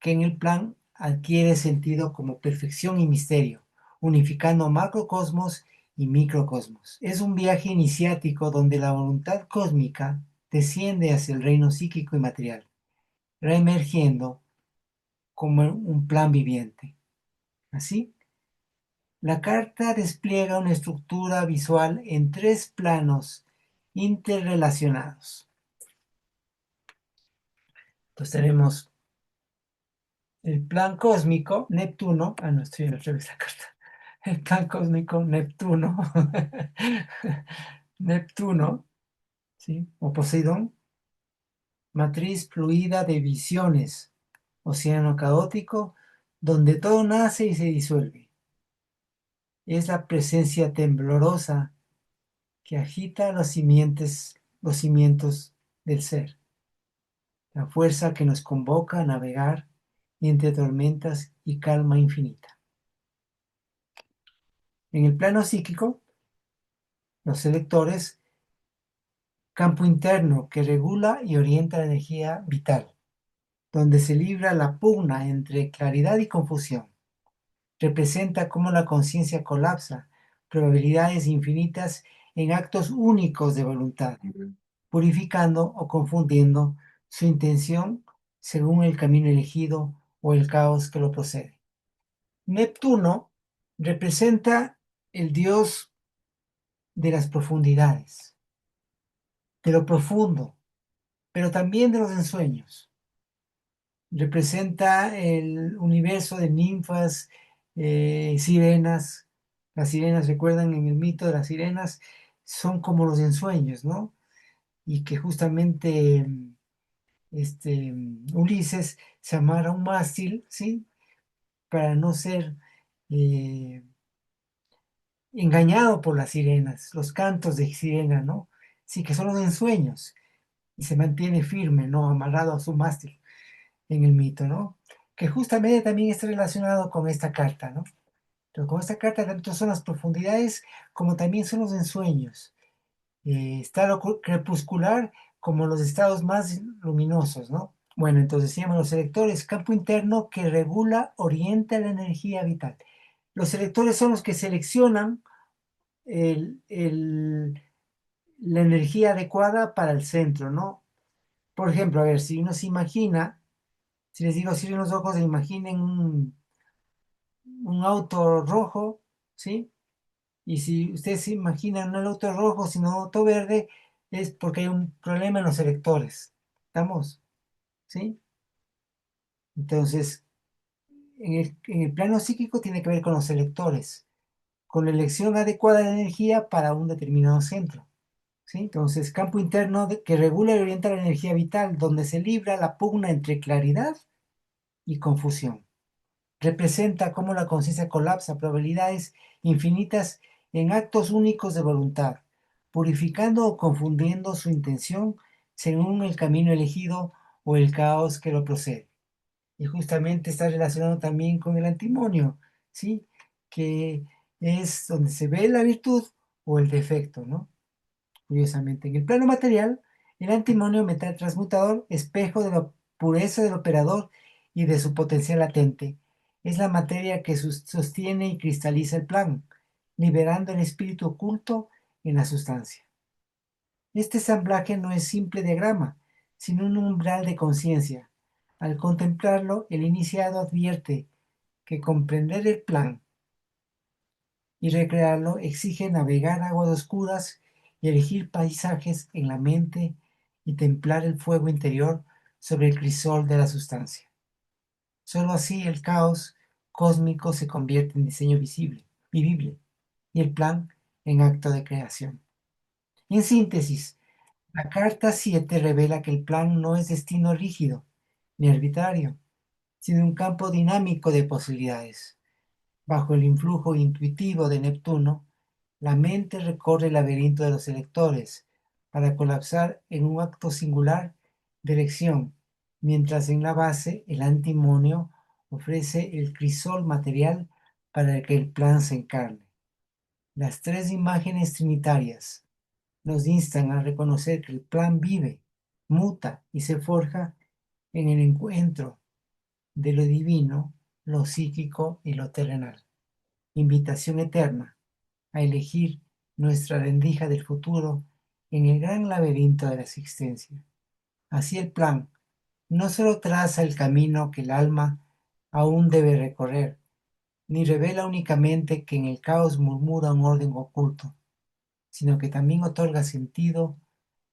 que en el plan adquiere sentido como perfección y misterio, unificando macrocosmos y microcosmos. Es un viaje iniciático donde la voluntad cósmica desciende hacia el reino psíquico y material, reemergiendo como un plan viviente. Así, la carta despliega una estructura visual en 3 planos interrelacionados. Entonces tenemos el plan cósmico, Neptuno, no estoy en el revés de la carta, el plan cósmico, Neptuno, Neptuno, ¿sí? O Poseidón, matriz fluida de visiones, océano caótico, donde todo nace y se disuelve. Es la presencia temblorosa que agita los cimientos del ser, la fuerza que nos convoca a navegar entre tormentas y calma infinita. En el plano psíquico, los selectores, campo interno que regula y orienta la energía vital, donde se libra la pugna entre claridad y confusión. Representa cómo la conciencia colapsa, probabilidades infinitas en actos únicos de voluntad, purificando o confundiendo su intención según el camino elegido o el caos que lo procede. Neptuno representa el dios de las profundidades, de lo profundo, pero también de los ensueños. Representa el universo de ninfas, sirenas. Las sirenas, recuerdan en el mito de las sirenas, son como los ensueños, ¿no? Y que justamente Ulises se amarra a un mástil, ¿sí? Para no ser engañado por las sirenas, los cantos de sirena, ¿no? Sí, que son los ensueños. Y se mantiene firme, ¿no? Amarrado a su mástil en el mito, ¿no? Que justamente también está relacionado con esta carta, ¿no? Pero como esta carta tanto son las profundidades como también son los ensueños. Está lo crepuscular como los estados más luminosos, ¿no? Bueno, entonces se llaman los selectores, campo interno que regula, orienta la energía vital. Los selectores son los que seleccionan la energía adecuada para el centro, ¿no? Por ejemplo, a ver, si uno se imagina, si les digo, cierren los ojos e imaginen un auto rojo, ¿sí? Y si ustedes se imaginan no el auto rojo, sino auto verde, es porque hay un problema en los electores. ¿Estamos? ¿Sí? Entonces, en el plano psíquico tiene que ver con los electores, con la elección adecuada de energía para un determinado centro. ¿Sí? Entonces, campo interno que regula y orienta la energía vital, donde se libra la pugna entre claridad y confusión. Representa cómo la conciencia colapsa probabilidades infinitas en actos únicos de voluntad, purificando o confundiendo su intención según el camino elegido o el caos que lo procede. Y justamente está relacionado también con el antimonio, ¿sí? Que es donde se ve la virtud o el defecto, ¿no? Curiosamente, en el plano material, el antimonio metal transmutador, espejo de la pureza del operador y de su potencial latente, es la materia que sostiene y cristaliza el plan, liberando el espíritu oculto en la sustancia. Este ensamblaje no es simple diagrama, sino un umbral de conciencia. Al contemplarlo, el iniciado advierte que comprender el plan y recrearlo exige navegar aguas oscuras y elegir paisajes en la mente y templar el fuego interior sobre el crisol de la sustancia. Solo así el caos cósmico se convierte en diseño visible, vivible, y el plan en acto de creación. En síntesis, la carta 7 revela que el plan no es destino rígido ni arbitrario, sino un campo dinámico de posibilidades. Bajo el influjo intuitivo de Neptuno, la mente recorre el laberinto de los electores para colapsar en un acto singular de elección, mientras en la base el antimonio ofrece el crisol material para que el plan se encarne. Las tres imágenes trinitarias nos instan a reconocer que el plan vive, muta y se forja en el encuentro de lo divino, lo psíquico y lo terrenal. Invitación eterna a elegir nuestra rendija del futuro en el gran laberinto de la existencia. Así el plan no solo traza el camino que el alma aún debe recorrer, ni revela únicamente que en el caos murmura un orden oculto, sino que también otorga sentido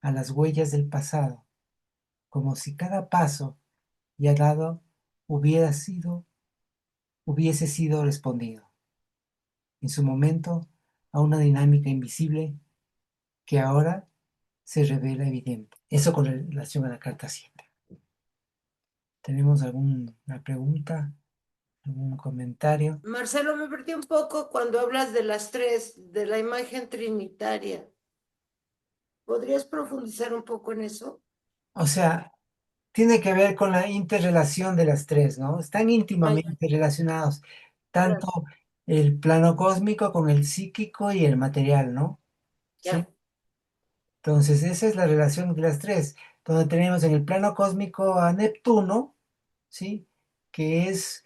a las huellas del pasado, como si cada paso ya dado hubiese sido respondido en su momento a una dinámica invisible que ahora se revela evidente. Eso con relación a la carta 7. ¿Tenemos alguna pregunta? ¿Algún comentario? Marcelo, me perdí un poco cuando hablas de las tres, de la imagen trinitaria. ¿Podrías profundizar un poco en eso? O sea, tiene que ver con la interrelación de las tres, ¿no? Están Ah, ya, íntimamente relacionados, tanto gracias. el plano cósmico con el psíquico y el material, ¿no? ¿Sí? Ya. Entonces, esa es la relación de las tres, donde tenemos en el plano cósmico a Neptuno, ¿sí? Que es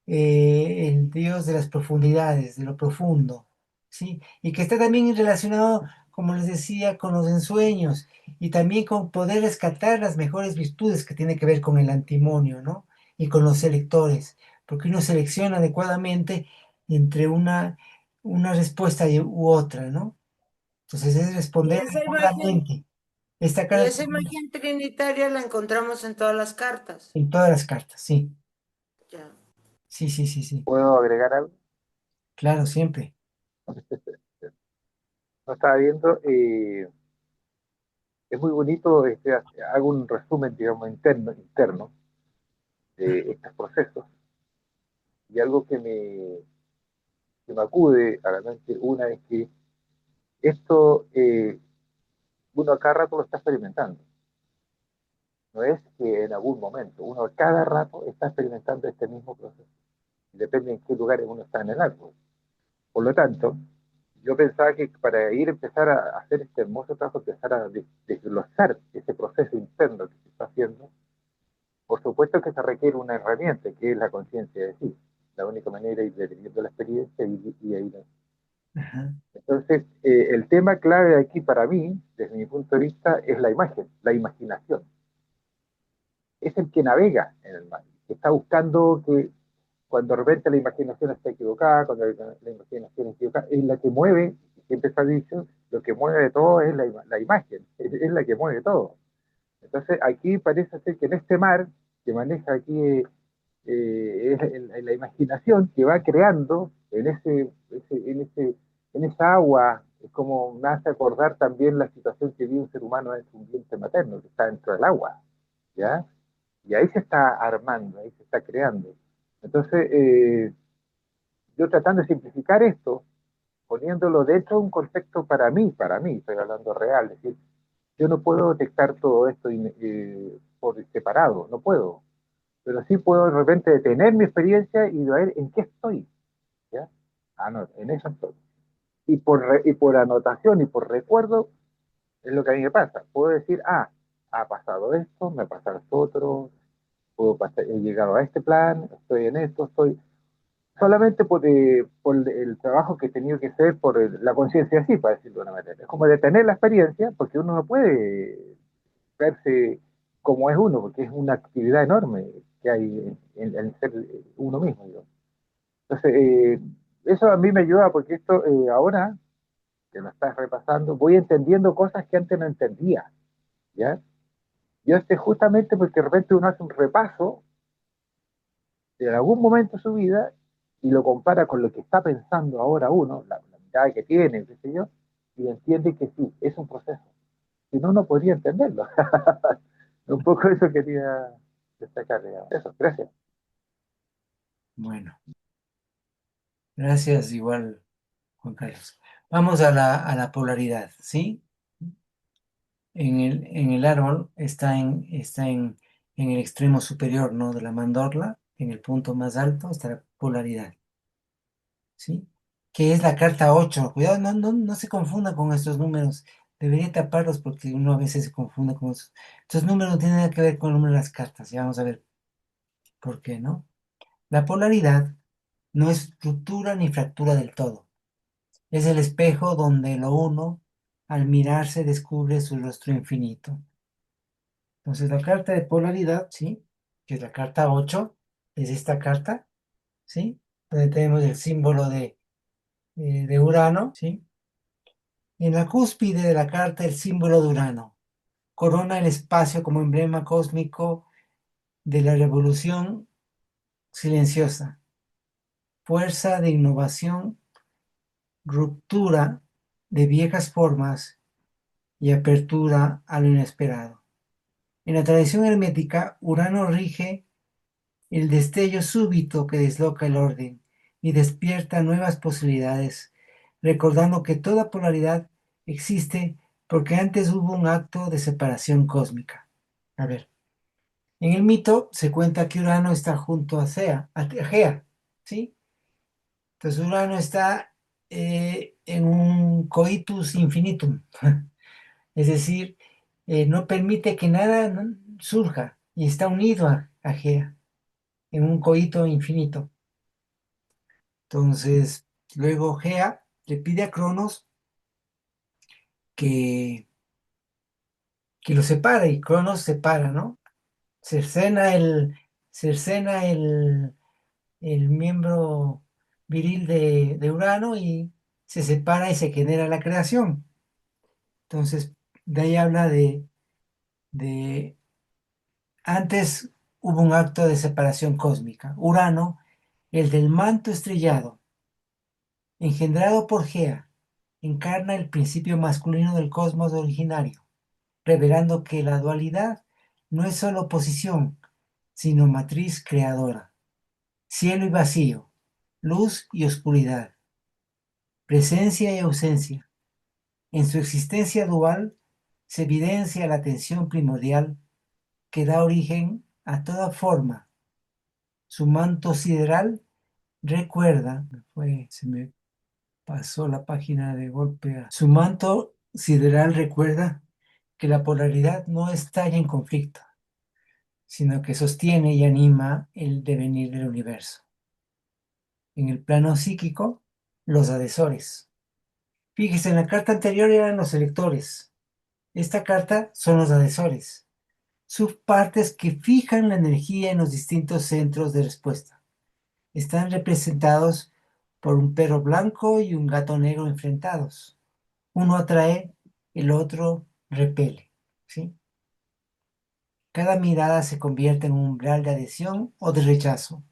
el Dios de las profundidades, de lo profundo, ¿sí? Y que está también relacionado, como les decía, con los ensueños y también con poder rescatar las mejores virtudes que tiene que ver con el antimonio, ¿no? Y con los selectores, porque uno selecciona adecuadamente entre una respuesta u otra, ¿no? Entonces es Y responder esa imagen, adecuadamente. Esta y carta esa imagen trinitaria la encontramos en todas las cartas. en todas las cartas, sí, Ya. sí, sí, sí, sí, ¿Puedo agregar algo? claro, siempre. No estaba viendo, es muy bonito, hago un resumen, digamos, interno de estos procesos y algo que me acude a la mente, una es que esto uno a cada rato lo está experimentando. No es que en algún momento, uno a cada rato está experimentando este mismo proceso. Y depende en qué lugares uno está en el árbol. Por lo tanto, yo pensaba que para empezar a hacer este hermoso trabajo, empezar a desglosar ese proceso interno que se está haciendo, por supuesto que se requiere una herramienta, que es la conciencia de sí. La única manera es ir deteniendo la experiencia y ahí. Ajá. Entonces, el tema clave aquí para mí, desde mi punto de vista, es la imagen, la imaginación. Es el que navega en el mar, que está buscando que cuando de repente la imaginación está equivocada, cuando la imaginación es equivocada, es la que mueve, siempre se ha dicho, lo que mueve de todo es la imagen, es la que mueve todo. Entonces, aquí parece ser que en este mar que maneja aquí es la imaginación que va creando en esa agua, es como me hace acordar también la situación que vive un ser humano en su vientre materno, que está dentro del agua, ¿ya? Y ahí se está armando, ahí se está creando. Entonces, yo tratando de simplificar esto, poniéndolo dentro de un contexto para mí, estoy hablando real, es decir, yo no puedo detectar todo esto por separado, no puedo, pero sí puedo de repente detener mi experiencia y ver en qué estoy, ¿ya? Ah, no, en eso estoy. Y por anotación y por recuerdo es lo que a mí me pasa. Puedo decir, ha pasado esto, me pasa esto otro, he llegado a este plan, estoy en esto, estoy solamente por el trabajo que he tenido que hacer por la conciencia así, para decirlo de una manera. Es como detener la experiencia, porque uno no puede verse como es uno, porque es una actividad enorme que hay en ser uno mismo. Digamos. Entonces, eso a mí me ayuda porque esto ahora, que lo estás repasando, voy entendiendo cosas que antes no entendía, ¿ya? Yo justamente porque de repente uno hace un repaso en algún momento de su vida y lo compara con lo que está pensando ahora uno, la mirada que tiene, qué sé yo, y entiende que sí, es un proceso. Si no, no podría entenderlo. Un poco eso quería destacar, digamos. Eso, gracias. Bueno, gracias igual, Juan Carlos. Vamos a la polaridad, ¿sí? En el árbol en el extremo superior, ¿no? De la mandorla, en el punto más alto está la polaridad, ¿sí? Que es la carta 8. Cuidado, no se confunda con estos números. Debería taparlos porque uno a veces se confunde con esos. Estos números no tienen nada que ver con el número de las cartas. Ya vamos a ver por qué, ¿no? La polaridad no es ruptura ni fractura del todo. Es el espejo donde lo uno, al mirarse, descubre su rostro infinito. Entonces, la carta de polaridad, ¿sí? Que es la carta 8, es esta carta, ¿sí? Donde tenemos el símbolo de Urano, ¿sí? En la cúspide de la carta, el símbolo de Urano. Corona el espacio como emblema cósmico de la revolución silenciosa. Fuerza de innovación, ruptura de viejas formas y apertura a lo inesperado. En la tradición hermética, Urano rige el destello súbito que desloca el orden y despierta nuevas posibilidades, recordando que toda polaridad existe porque antes hubo un acto de separación cósmica. A ver, en el mito se cuenta que Urano está junto a Gea, ¿sí? Entonces Urano está en un coitus infinitum, es decir, no permite que nada surja y está unido a Gea en un coito infinito. Entonces, luego Gea le pide a Cronos que, que lo separe y Cronos separa, ¿no? Cercena cercena el miembro viril de Urano y se separa y se genera la creación. Entonces, de ahí habla de antes hubo un acto de separación cósmica. Urano, el del manto estrellado, engendrado por Gea, encarna el principio masculino del cosmos originario, revelando que la dualidad no es solo oposición, sino matriz creadora, cielo y vacío, luz y oscuridad, presencia y ausencia. En su existencia dual se evidencia la tensión primordial que da origen a toda forma. Su manto sideral recuerda, se me pasó la página de golpe. Su manto sideral recuerda que la polaridad no estalla en conflicto, sino que sostiene y anima el devenir del universo. En el plano psíquico, los adhesores. Fíjese, en la carta anterior eran los electores. Esta carta son los adhesores, subpartes que fijan la energía en los distintos centros de respuesta. Están representados por un perro blanco y un gato negro enfrentados. Uno atrae, el otro repele, ¿sí? Cada mirada se convierte en un umbral de adhesión o de rechazo.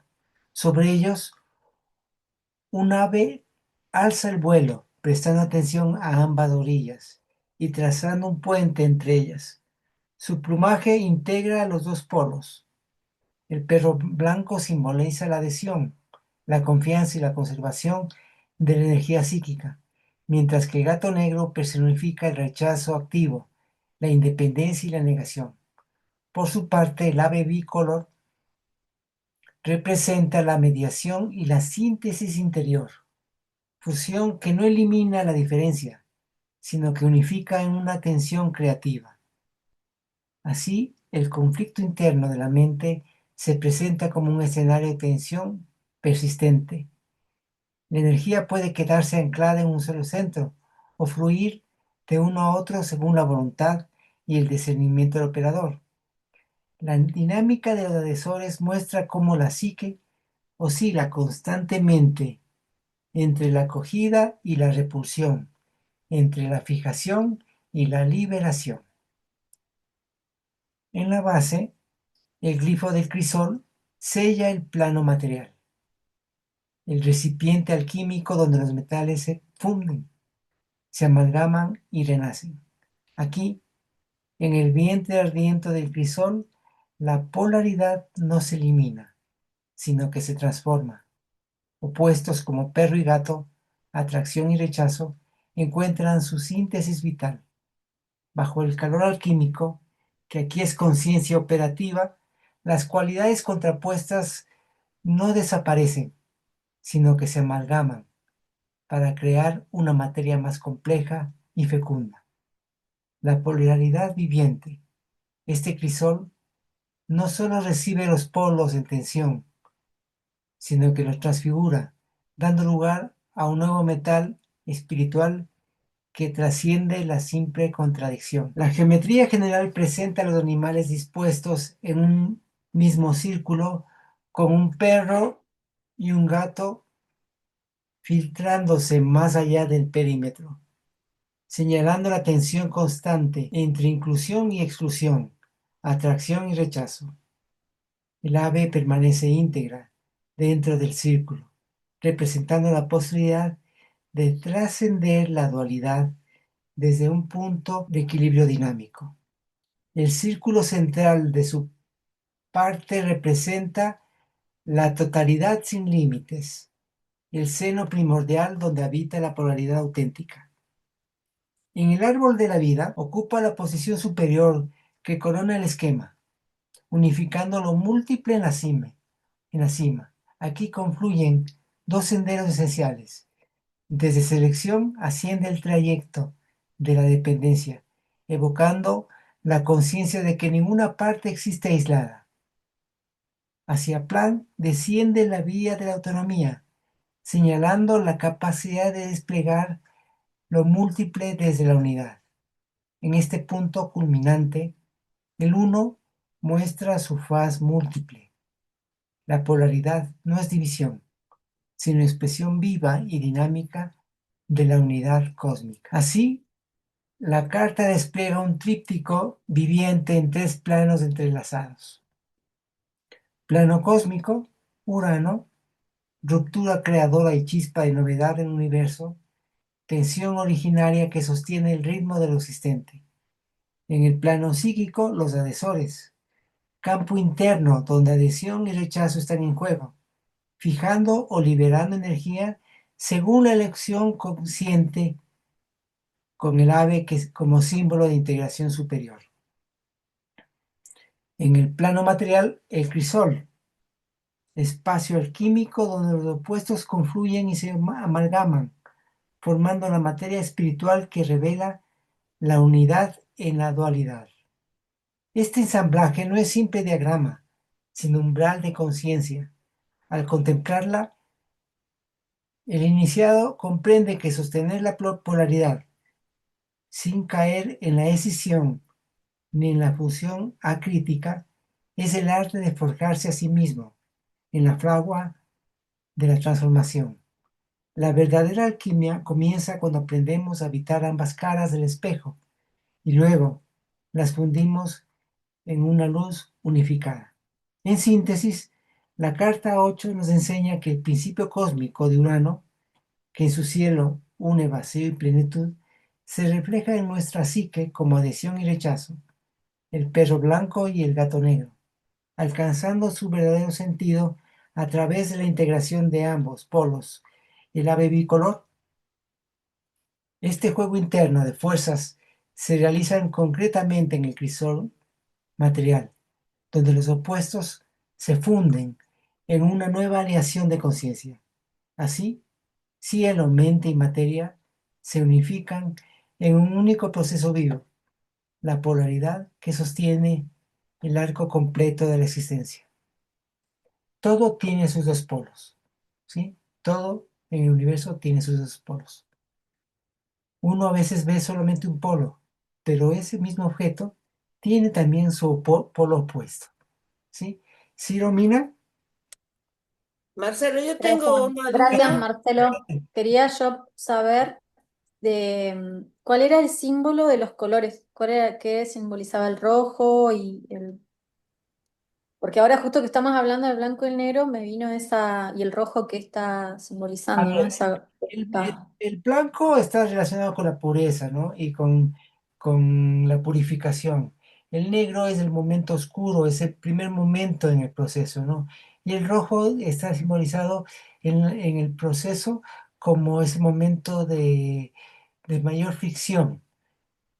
Sobre ellos, un ave alza el vuelo, prestando atención a ambas orillas y trazando un puente entre ellas. Su plumaje integra los dos polos. El perro blanco simboliza la adhesión, la confianza y la conservación de la energía psíquica, mientras que el gato negro personifica el rechazo activo, la independencia y la negación. Por su parte, el ave bicolor representa la mediación y la síntesis interior, fusión que no elimina la diferencia, sino que unifica en una tensión creativa. Así, el conflicto interno de la mente se presenta como un escenario de tensión persistente. La energía puede quedarse anclada en un solo centro o fluir de uno a otro según la voluntad y el discernimiento del operador. La dinámica de los adhesores muestra cómo la psique oscila constantemente entre la acogida y la repulsión, entre la fijación y la liberación. En la base, el glifo del crisol sella el plano material, el recipiente alquímico donde los metales se funden, se amalgaman y renacen. Aquí, en el vientre ardiente del crisol, la polaridad no se elimina, sino que se transforma. Opuestos como perro y gato, atracción y rechazo, encuentran su síntesis vital. Bajo el calor alquímico, que aquí es conciencia operativa, las cualidades contrapuestas no desaparecen, sino que se amalgaman para crear una materia más compleja y fecunda. La polaridad viviente, este crisol, no solo recibe los polos en tensión, sino que los transfigura, dando lugar a un nuevo metal espiritual que trasciende la simple contradicción. La geometría general presenta a los animales dispuestos en un mismo círculo, con un perro y un gato filtrándose más allá del perímetro, señalando la tensión constante entre inclusión y exclusión, atracción y rechazo. El ave permanece íntegra dentro del círculo, representando la posibilidad de trascender la dualidad desde un punto de equilibrio dinámico. El círculo central de su parte representa la totalidad sin límites, el seno primordial donde habita la polaridad auténtica. En el árbol de la vida ocupa la posición superior que corona el esquema, unificando lo múltiple en la cima. Aquí confluyen dos senderos esenciales. Desde selección asciende el trayecto de la dependencia, evocando la conciencia de que ninguna parte existe aislada. Hacia plan desciende la vía de la autonomía, señalando la capacidad de desplegar lo múltiple desde la unidad. En este punto culminante, el uno muestra su faz múltiple. La polaridad no es división, sino expresión viva y dinámica de la unidad cósmica. Así, la carta despliega un tríptico viviente en tres planos entrelazados. Plano cósmico, Urano, ruptura creadora y chispa de novedad en el universo, tensión originaria que sostiene el ritmo de lo existente. En el plano psíquico, los adhesores, campo interno donde adhesión y rechazo están en juego, fijando o liberando energía según la elección consciente, con el ave como símbolo de integración superior. En el plano material, el crisol, espacio alquímico donde los opuestos confluyen y se amalgaman, formando la materia espiritual que revela la unidad en la dualidad. Este ensamblaje no es simple diagrama, sino umbral de conciencia. Al contemplarla, el iniciado comprende que sostener la polaridad sin caer en la escisión ni en la fusión acrítica es el arte de forjarse a sí mismo en la fragua de la transformación. La verdadera alquimia comienza cuando aprendemos a habitar ambas caras del espejo y luego las fundimos en una luz unificada. En síntesis, la carta 8 nos enseña que el principio cósmico de Urano, que en su cielo une vacío y plenitud, se refleja en nuestra psique como adhesión y rechazo, el perro blanco y el gato negro, alcanzando su verdadero sentido a través de la integración de ambos polos, el ave bicolor. Este juego interno de fuerzas se realiza concretamente en el crisol material, donde los opuestos se funden en una nueva aleación de conciencia. Así, cielo, mente y materia se unifican en un único proceso vivo, la polaridad que sostiene el arco completo de la existencia. Todo tiene sus dos polos, ¿sí? Todo en el universo tiene sus dos polos. Uno a veces ve solamente un polo, pero ese mismo objeto tiene también su polo opuesto, ¿sí? ¿Sí, Romina? Marcelo, yo Gracias, tengo una gracias, duda. Marcelo. Quería yo saber cuál era el símbolo de los colores, cuál era, qué simbolizaba el rojo y el... Porque ahora justo que estamos hablando del blanco y el negro, me vino esa, y el rojo que está A simbolizando, ¿no? ver, Esa, el blanco está relacionado con la pureza, ¿no? Y con la purificación. El negro es el momento oscuro, es el primer momento en el proceso, ¿no? Y el rojo está simbolizado en el proceso como ese momento de mayor fricción.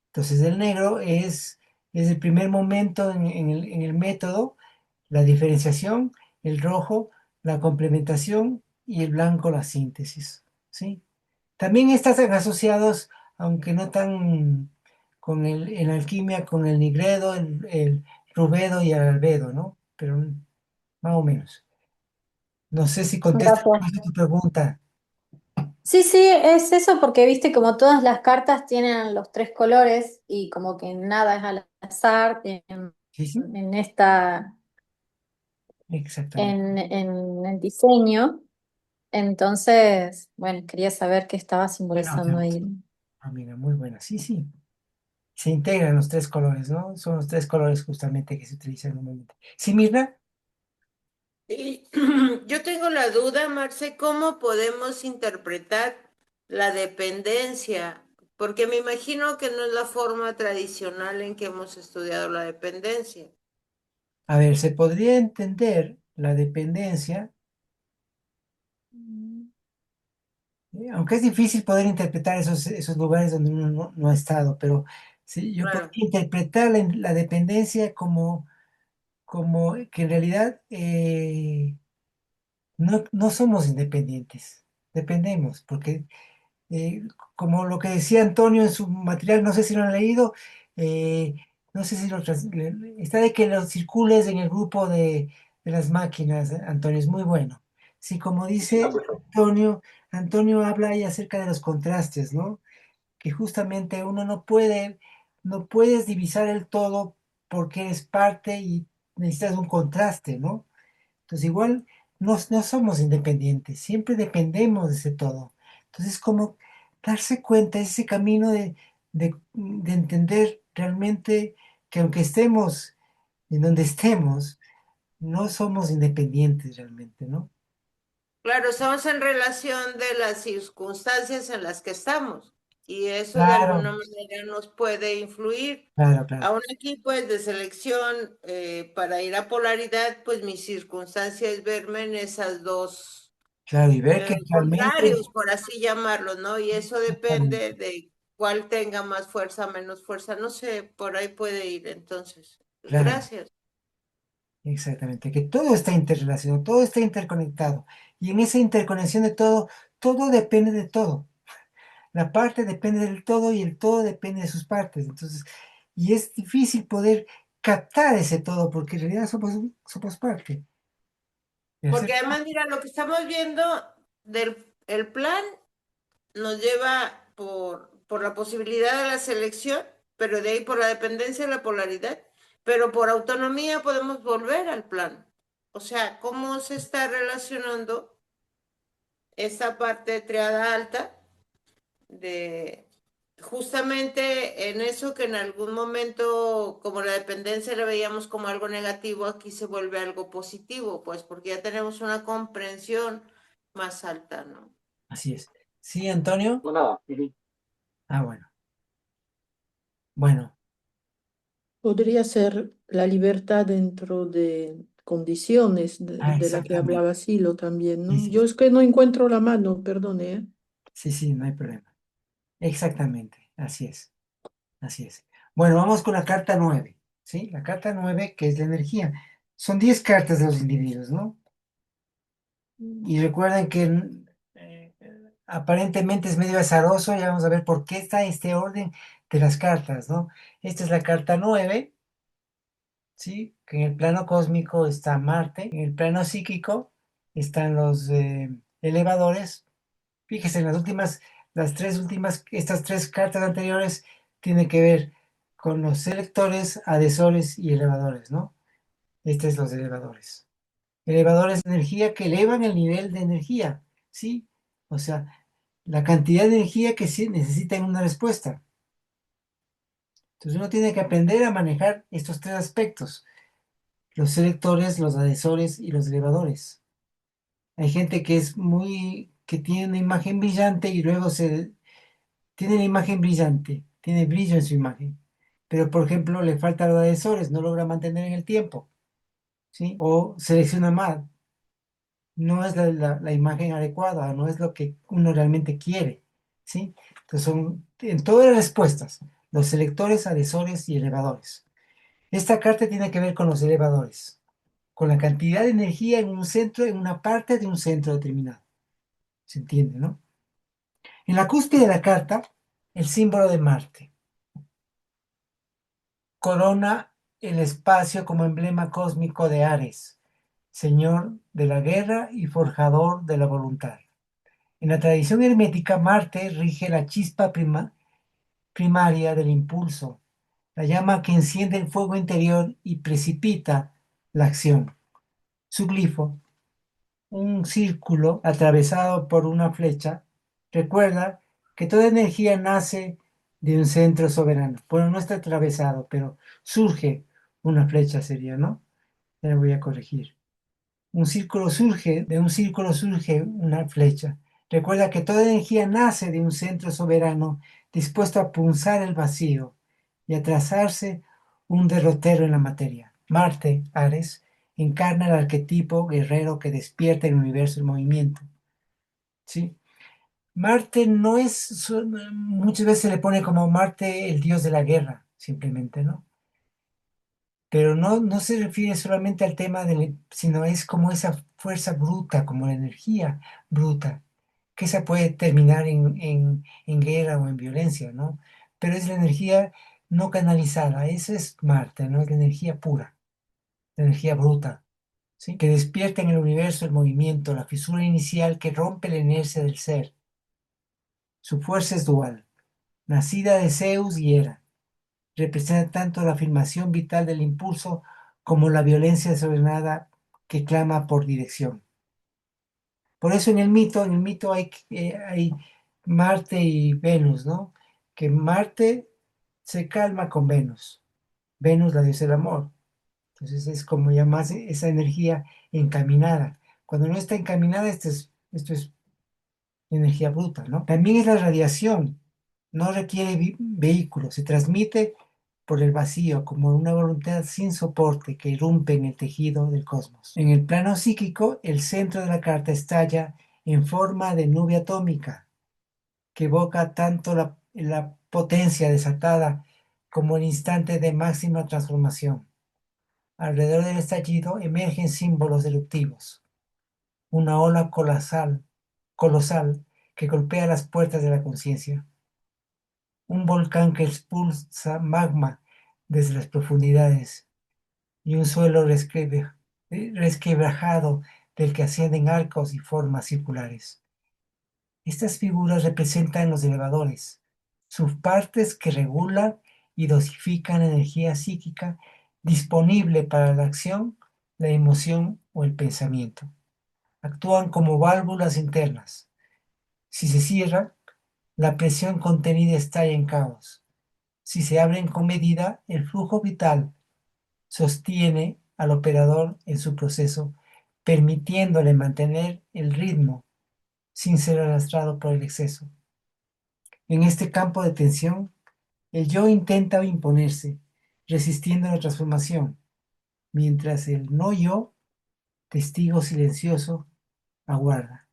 Entonces el negro es el primer momento en el método, la diferenciación, el rojo, la complementación y el blanco, la síntesis, ¿sí? También están asociados, aunque no tan con en alquimia, con el nigredo, el rubedo y el albedo, ¿no? Pero más o menos. No sé si contesta gracias. tu pregunta. Sí, sí, es eso porque viste como todas las cartas tienen los tres colores y como que nada es al azar Sí, sí, en esta, exactamente. en el diseño. Entonces, bueno, quería saber qué estaba Bueno, simbolizando ahí. mira, muy buena. Sí, sí. Se integran los tres colores, ¿no? Son los tres colores justamente que se utilizan normalmente. ¿Sí, Mirna? Y yo tengo la duda, Marce, ¿cómo podemos interpretar la dependencia? Porque me imagino que no es la forma tradicional en que hemos estudiado la dependencia. A ver, se podría entender la dependencia, aunque es difícil poder interpretar esos lugares donde uno no ha estado, pero sí, yo podría Claro. interpretar la dependencia como que en realidad no somos independientes, dependemos, porque eh, como lo que decía Antonio en su material, no sé si lo han leído, eh, no sé si está de que lo circules en el grupo de las máquinas, Antonio, es muy bueno. Sí, como dice Antonio habla ahí acerca de los contrastes, ¿no? Que justamente uno no puedes divisar el todo porque eres parte y necesitas un contraste, ¿no? Entonces igual no somos independientes, siempre dependemos de ese todo. Entonces como darse cuenta, ese camino de entender realmente que aunque estemos en donde estemos, no somos independientes realmente, ¿no? Claro, estamos en relación de las circunstancias en las que estamos y eso de Claro, alguna manera nos puede influir. claro, claro, Aún aquí, pues, de selección para ir a polaridad, pues mi circunstancia es verme en esas dos claro, y ver que realmente, contrarios, por así llamarlo, ¿no? Y eso depende exactamente, de cuál tenga más fuerza, menos fuerza, no sé, por ahí puede ir. Entonces, pues, claro, gracias. exactamente, que todo está interrelacionado, todo está interconectado. Y en esa interconexión de todo, todo depende de todo. la parte depende del todo y el todo depende de sus partes. Entonces, y es difícil poder captar ese todo porque en realidad somos parte. Porque además, mira, lo que estamos viendo del el plan nos lleva por la posibilidad de la selección, pero de ahí por la dependencia de la polaridad, pero por autonomía podemos volver al plan. O sea, cómo se está relacionando esta parte de triada alta de justamente en eso que en algún momento, como la dependencia la veíamos como algo negativo, aquí se vuelve algo positivo, pues porque ya tenemos una comprensión más alta, ¿no? Así es. ¿Sí, Antonio? No, nada. Ah, bueno. Bueno, Podría ser la libertad dentro de condiciones de la que exactamente. hablaba Silo también, Sí, ¿no? Yo sí, es que no encuentro la mano, perdone, ¿eh? sí, sí, no hay problema. Exactamente, así es. Así es. Bueno, vamos con la carta 9, ¿sí? La carta 9 que es la energía. Son 10 cartas de los individuos, ¿no? Y recuerden que aparentemente es medio azaroso, ya vamos a ver por qué está este orden de las cartas, ¿no? Esta es la carta 9, ¿sí? Que en el plano cósmico está Marte, en el plano psíquico están los elevadores. Fíjese, en las últimas, las tres últimas, estas tres cartas anteriores tienen que ver con los selectores, adhesores y elevadores, ¿no? Este es los elevadores. Elevadores de energía que elevan el nivel de energía, ¿sí? O sea, la cantidad de energía que sí necesita en una respuesta. Entonces uno tiene que aprender a manejar estos tres aspectos, los selectores, los adhesores y los elevadores. Hay gente que es que tiene una imagen brillante y luego tiene la imagen brillante, tiene brillo en su imagen, pero por ejemplo le faltan los adhesores, no logra mantener en el tiempo, ¿sí? O selecciona mal, no es la imagen adecuada, no es lo que uno realmente quiere, ¿sí? Entonces son en todas las respuestas, los selectores, adhesores y elevadores. Esta carta tiene que ver con los elevadores, con la cantidad de energía en un centro, en una parte de un centro determinado. ¿Se entiende, no? En la cúspide de la carta, el símbolo de Marte corona el espacio como emblema cósmico de Ares, señor de la guerra y forjador de la voluntad. En la tradición hermética, Marte rige la chispa primaria del impulso, la llama que enciende el fuego interior y precipita la acción. Su glifo, un círculo atravesado por una flecha, recuerda que toda energía nace de un centro soberano. Bueno, no está atravesado, pero surge una flecha sería, ¿no? Ya lo voy a corregir. De un círculo surge una flecha. Recuerda que toda energía nace de un centro soberano dispuesto a punzar el vacío y a trazarse un derrotero en la materia. Marte, Ares, encarna el arquetipo guerrero que despierta el universo en movimiento. ¿Sí? Marte no es, muchas veces se le pone como Marte el dios de la guerra, simplemente, ¿no? Pero no se refiere solamente al tema sino es como esa fuerza bruta, como la energía bruta, que esa puede terminar en guerra o en violencia, ¿no? Pero es la energía no canalizada, esa es Marte, ¿no? Es la energía pura, la energía bruta, ¿sí? Que despierta en el universo el movimiento, la fisura inicial que rompe la inercia del ser. Su fuerza es dual, nacida de Zeus y Hera. Representa tanto la afirmación vital del impulso como la violencia desordenada que clama por dirección. Por eso en el mito hay Marte y Venus, ¿no? Que Marte se calma con Venus. Venus, la diosa del amor. Entonces es como ya más esa energía encaminada. Cuando no está encaminada, esto es energía bruta, ¿no? También es la radiación, no requiere vehículos, se transmite por el vacío como una voluntad sin soporte que irrumpe en el tejido del cosmos. En el plano psíquico, el centro de la carta estalla en forma de nube atómica que evoca tanto la potencia desatada como el instante de máxima transformación. Alrededor del estallido emergen símbolos eruptivos, una ola colosal que golpea las puertas de la conciencia. Un volcán que expulsa magma desde las profundidades y un suelo resquebrajado del que ascienden arcos y formas circulares. Estas figuras representan los elevadores, subpartes que regulan y dosifican energía psíquica disponible para la acción, la emoción o el pensamiento. Actúan como válvulas internas. Si se cierran, la presión contenida estalla en caos. Si se abren con medida, el flujo vital sostiene al operador en su proceso, permitiéndole mantener el ritmo sin ser arrastrado por el exceso. En este campo de tensión, el yo intenta imponerse, resistiendo la transformación, mientras el no yo, testigo silencioso, aguarda.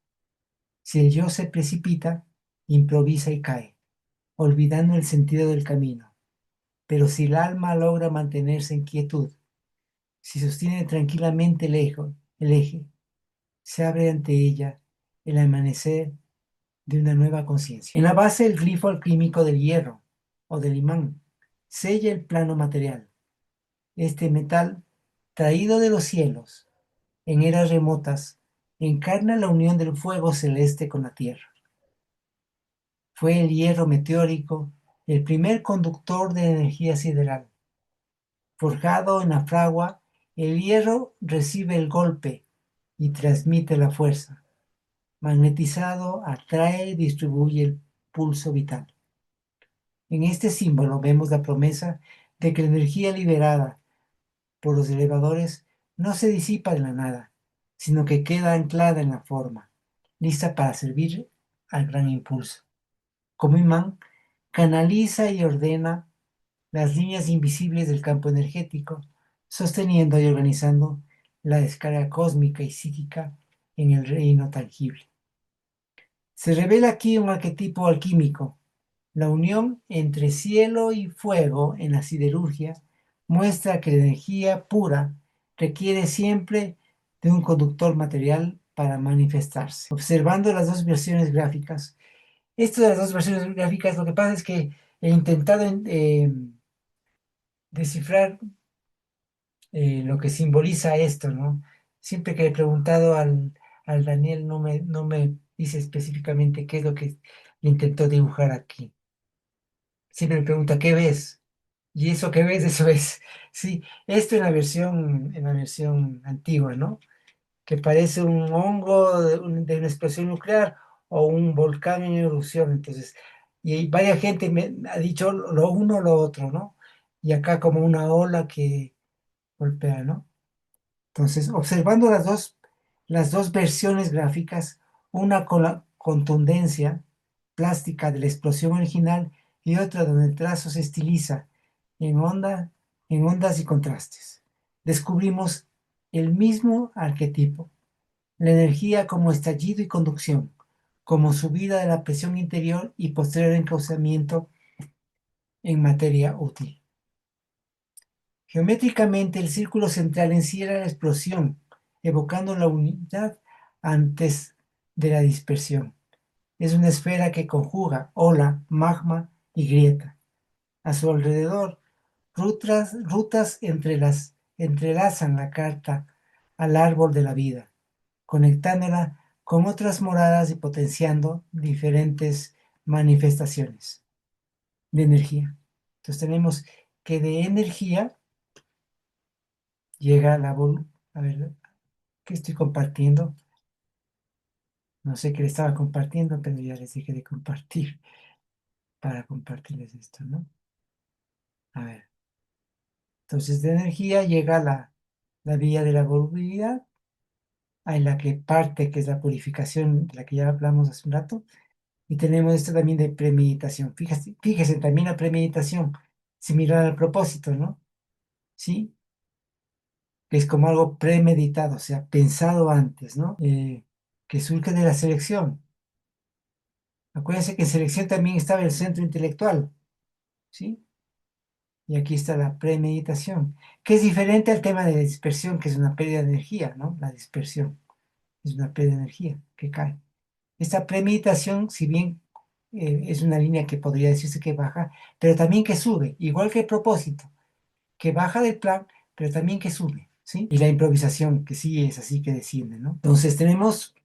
Si el yo se precipita, improvisa y cae, olvidando el sentido del camino. Pero si el alma logra mantenerse en quietud, si sostiene tranquilamente el eje, se abre ante ella el amanecer de una nueva conciencia. En la base del glifo alquímico del hierro o del imán sella el plano material. Este metal, traído de los cielos, en eras remotas, encarna la unión del fuego celeste con la tierra. Fue el hierro meteórico el primer conductor de energía sideral. Forjado en la fragua, el hierro recibe el golpe y transmite la fuerza. Magnetizado, atrae y distribuye el pulso vital. En este símbolo vemos la promesa de que la energía liberada por los elevadores no se disipa de la nada, sino que queda anclada en la forma, lista para servir al gran impulso. Como imán, canaliza y ordena las líneas invisibles del campo energético, sosteniendo y organizando la descarga cósmica y psíquica en el reino tangible. Se revela aquí un arquetipo alquímico. La unión entre cielo y fuego en la siderurgia muestra que la energía pura requiere siempre de un conductor material para manifestarse. Observando las dos versiones gráficas, esto de las dos versiones gráficas, lo que pasa es que he intentado descifrar lo que simboliza esto, ¿no? Siempre que he preguntado al Daniel no me dice específicamente qué es lo que intentó dibujar aquí. Siempre me pregunta, ¿qué ves? Y eso que ves, eso es. Sí, esto en la versión antigua, ¿no? Que parece un hongo de una explosión nuclear o un volcán en erupción. Entonces, y varias gente me ha dicho lo uno o lo otro, ¿no? Y acá como una ola que golpea, ¿no? Entonces, observando las dos versiones gráficas, una con la contundencia plástica de la explosión original y otra donde el trazo se estiliza en ondas y contrastes, descubrimos el mismo arquetipo, la energía como estallido y conducción, como subida de la presión interior y posterior encauzamiento en materia útil. Geométricamente, el círculo central encierra la explosión, evocando la unidad antes de la dispersión. Es una esfera que conjuga ola, magma y grieta. A su alrededor, rutas entrelazan la carta al árbol de la vida, conectándola con otras moradas y potenciando diferentes manifestaciones de energía. Entonces tenemos que de energía llega a ver, ¿qué estoy compartiendo? No sé qué le estaba compartiendo, pero ya les dije de compartir para compartirles esto, ¿no? A ver. Entonces, de energía llega la vía de la volubilidad, en la que parte, que es la purificación, de la que ya hablamos hace un rato, y tenemos esto también de premeditación. Fíjese también la premeditación, similar al propósito, ¿no? ¿Sí? Que es como algo premeditado, o sea, pensado antes, ¿no? Que surge de la selección. Acuérdense que en selección también estaba el centro intelectual, ¿sí? Y aquí está la premeditación, que es diferente al tema de dispersión, que es una pérdida de energía, ¿no? La dispersión es una pérdida de energía que cae. Esta premeditación, si bien es una línea que podría decirse que baja, pero también que sube, igual que el propósito, que baja del plan, pero también que sube, ¿sí? Y la improvisación, que sí es así que desciende, ¿no? Entonces tenemos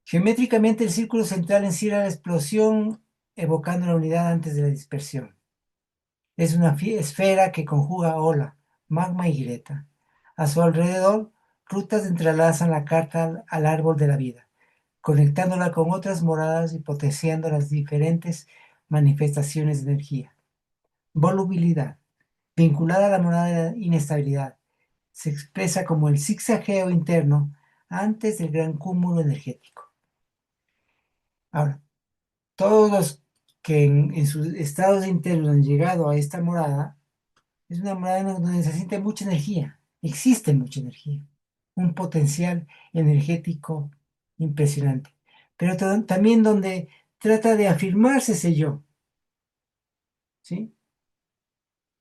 geométricamente el círculo central encierra la explosión, evocando la unidad antes de la dispersión. Es una esfera que conjuga ola, magma y grieta. A su alrededor, rutas entrelazan la carta al árbol de la vida, conectándola con otras moradas y potenciando las diferentes manifestaciones de energía. Volubilidad, vinculada a la morada de inestabilidad, se expresa como el zigzagueo interno antes del gran cúmulo energético. Ahora, todos los que en sus estados internos han llegado a esta morada, es una morada donde se siente mucha energía, existe mucha energía, un potencial energético impresionante, pero también donde trata de afirmarse ese yo, ¿sí?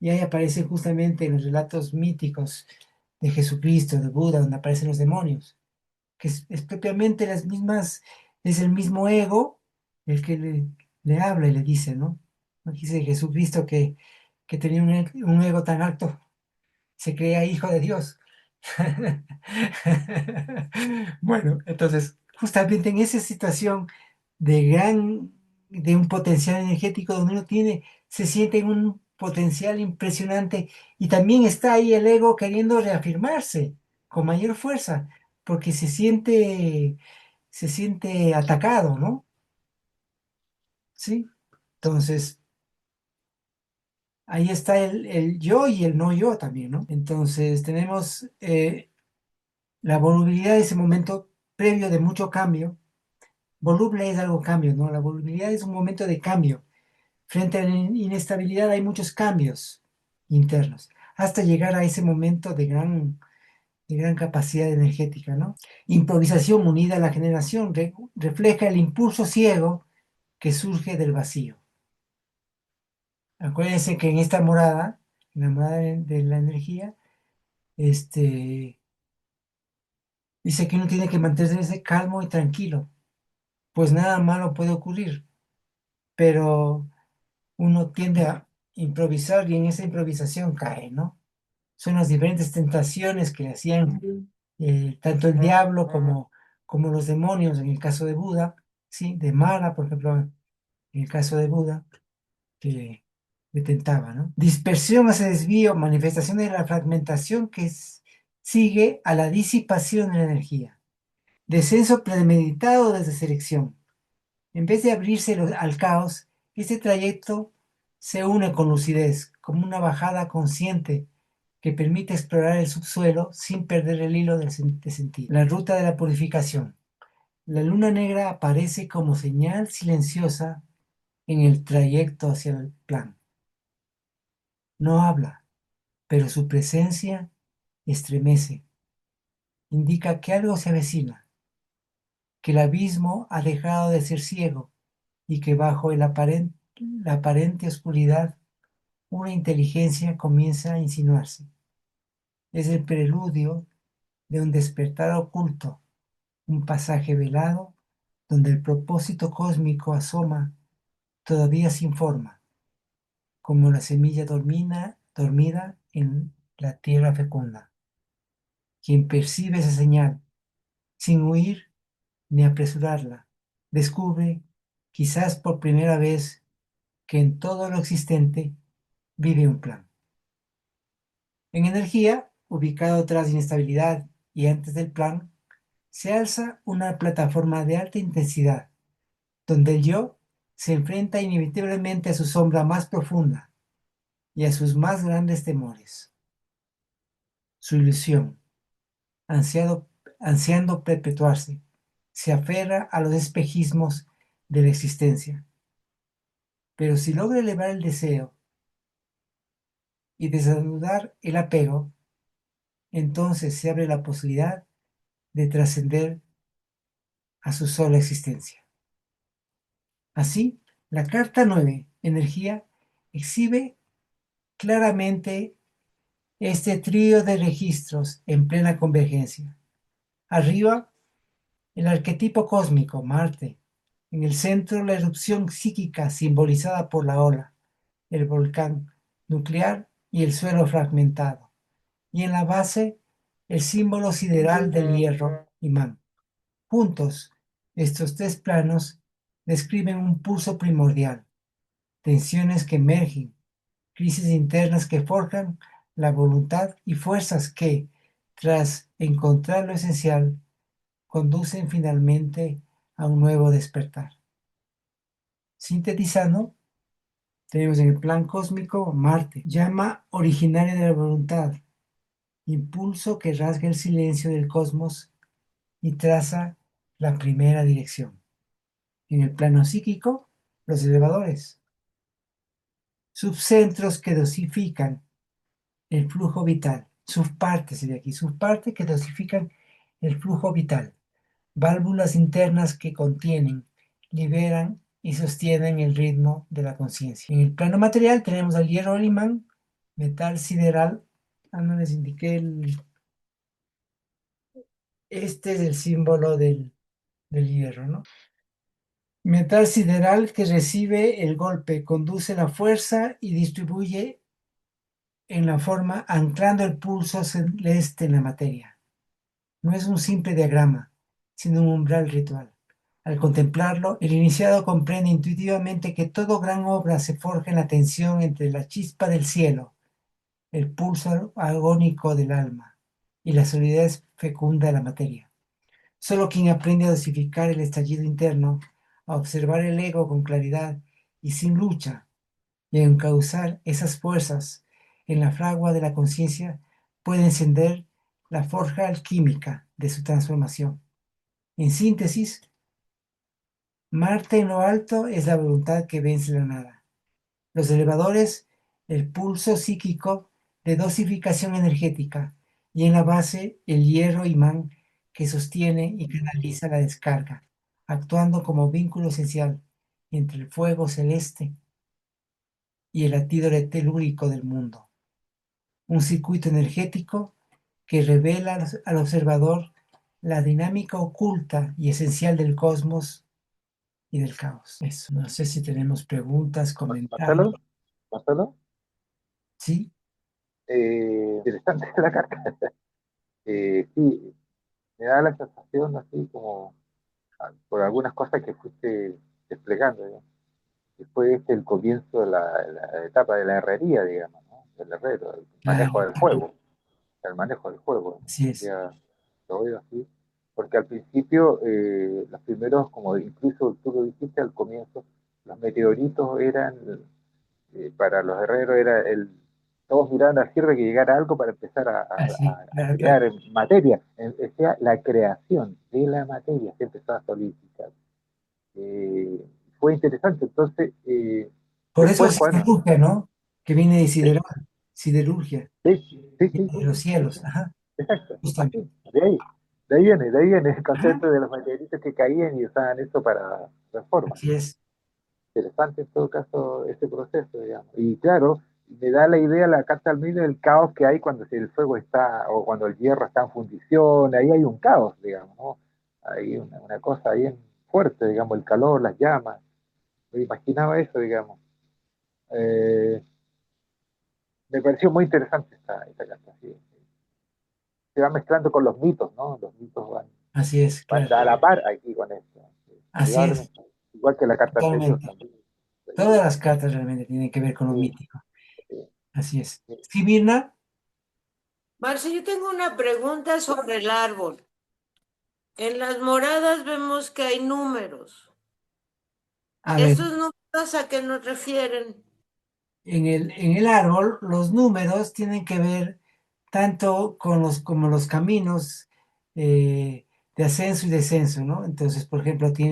Y ahí aparece justamente en los relatos míticos de Jesucristo, de Buda, donde aparecen los demonios, que es propiamente las mismas, es el mismo ego el que le habla y le dice, ¿no? Aquí dice Jesucristo que tenía un ego tan alto, se creía hijo de Dios. Bueno, entonces, justamente en esa situación de un potencial energético donde uno se siente en un potencial impresionante y también está ahí el ego queriendo reafirmarse con mayor fuerza, porque se siente atacado, ¿no? Sí. Entonces, ahí está el yo y el no yo también, ¿no? Entonces, tenemos la volubilidad de ese momento previo de mucho cambio. Voluble es algo cambio, ¿no? La volubilidad es un momento de cambio. Frente a la inestabilidad hay muchos cambios internos, hasta llegar a ese momento de gran capacidad energética, ¿no? Improvisación unida a la generación refleja el impulso ciego que surge del vacío. Acuérdense que en esta morada, en la morada de la energía, dice que uno tiene que mantenerse calmo y tranquilo, pues nada malo puede ocurrir, pero uno tiende a improvisar y en esa improvisación cae, ¿no? Son las diferentes tentaciones que le hacían tanto el diablo como los demonios en el caso de Buda, ¿sí? De Mara, por ejemplo, en el caso de Buda, que le tentaba, ¿no? Dispersión hacia desvío, manifestación de la fragmentación que sigue a la disipación de la energía. Descenso premeditado desde selección. En vez de abrirse al caos, este trayecto se une con lucidez, como una bajada consciente que permite explorar el subsuelo sin perder el hilo de sentido. La ruta de la purificación. La luna negra aparece como señal silenciosa en el trayecto hacia el plan. No habla, pero su presencia estremece. Indica que algo se avecina, que el abismo ha dejado de ser ciego y que bajo la aparente oscuridad una inteligencia comienza a insinuarse. Es el preludio de un despertar oculto, un pasaje velado donde el propósito cósmico asoma todavía sin forma, como la semilla dormida en la tierra fecunda. Quien percibe esa señal, sin huir ni apresurarla, descubre, quizás por primera vez, que en todo lo existente vive un plan. En energía, ubicado tras inestabilidad y antes del plan, se alza una plataforma de alta intensidad, donde el yo se enfrenta inevitablemente a su sombra más profunda y a sus más grandes temores. Su ilusión, ansiando perpetuarse, se aferra a los espejismos de la existencia. Pero si logra elevar el deseo y desanudar el apego, entonces se abre la posibilidad de trascender a su sola existencia. Así, la carta 9, energía, exhibe claramente este trío de registros en plena convergencia. Arriba, el arquetipo cósmico, Marte, En el centro, la erupción psíquica simbolizada por la ola, el volcán nuclear y el suelo fragmentado. Y en la base, el símbolo sideral del hierro imán. Juntos, estos tres planos describen un pulso primordial, tensiones que emergen, crisis internas que forjan la voluntad y fuerzas que, tras encontrar lo esencial, conducen finalmente a un nuevo despertar. Sintetizando, tenemos en el plan cósmico Marte, llama originaria de la voluntad, impulso que rasga el silencio del cosmos y traza la primera dirección. En el plano psíquico, los elevadores, subcentros que dosifican el flujo vital, subpartes sería aquí, subpartes que dosifican el flujo vital, válvulas internas que contienen, liberan y sostienen el ritmo de la conciencia. En el plano material tenemos al hierro al imán, metal sideral. No les indiqué este es el símbolo del hierro, ¿no? Metal sideral que recibe el golpe, conduce la fuerza y distribuye en la forma anclando el pulso celeste en la materia. No es un simple diagrama, sino un umbral ritual. Al contemplarlo, el iniciado comprende intuitivamente que toda gran obra se forja en la tensión entre la chispa del cielo, el pulso agónico del alma y la solidez fecunda de la materia. Solo quien aprende a dosificar el estallido interno, a observar el ego con claridad y sin lucha, y a encauzar esas fuerzas en la fragua de la conciencia, puede encender la forja alquímica de su transformación. En síntesis, Marte en lo alto es la voluntad que vence la nada. Los elevadores, el pulso psíquico de dosificación energética, y en la base, el hierro imán que sostiene y canaliza la descarga, actuando como vínculo esencial entre el fuego celeste y el latido telúrico del mundo. Un circuito energético que revela al observador la dinámica oculta y esencial del cosmos y del caos. Eso. No sé si tenemos preguntas, comentarios. Marcelo, Marcelo, ¿Sí? interesante la carta. Sí, me da la sensación así como por algunas cosas que fuiste desplegando, ¿no? Después el comienzo de la etapa de la herrería, digamos, ¿no? Del herrero, el Claro, manejo del fuego, el manejo del fuego, ¿no? así es. Ya lo veo así, porque al principio, los primeros, como incluso tú lo dijiste al comienzo, los meteoritos eran, para los herreros todos miraban al cielo que llegara algo para empezar Así, a claro, claro. crear materia, o sea, la creación de la materia se empezó a solidificar. Fue interesante, entonces, Por eso después cuando... siderurgia, ¿no? Que viene de Sí, siderurgia, sí, sí, sí, de los sí, sí, cielos, sí, ajá, exacto, justamente. así, de ahí viene el Ajá, concepto de los meteoritos que caían y usaban eso para reformas. así es. Interesante en todo caso ese proceso, digamos. Y claro, me da la idea la carta al medio del caos que hay cuando el fuego está, o cuando el hierro está en fundición, ahí hay un caos, digamos, ¿no? Hay una cosa bien fuerte, digamos, el calor, las llamas. Me imaginaba eso, digamos. Eh, Me pareció muy interesante esta carta, sí. Se va mezclando con los mitos, ¿no? Los mitos Así es, van claro. a la par aquí con esto. Así es, Indudablemente. Igual que la carta anterior totalmente. también. Todas las cartas realmente tienen que ver con lo Sí, mítico. sí, Así es. sí. Sí, Mirna, Marce, yo tengo una pregunta sobre el árbol. En las moradas vemos que hay números. a ver, ¿Estos números a qué nos refieren? en el árbol, los números tienen que ver tanto con como los caminos de ascenso y descenso, ¿no? Entonces, por ejemplo, aquí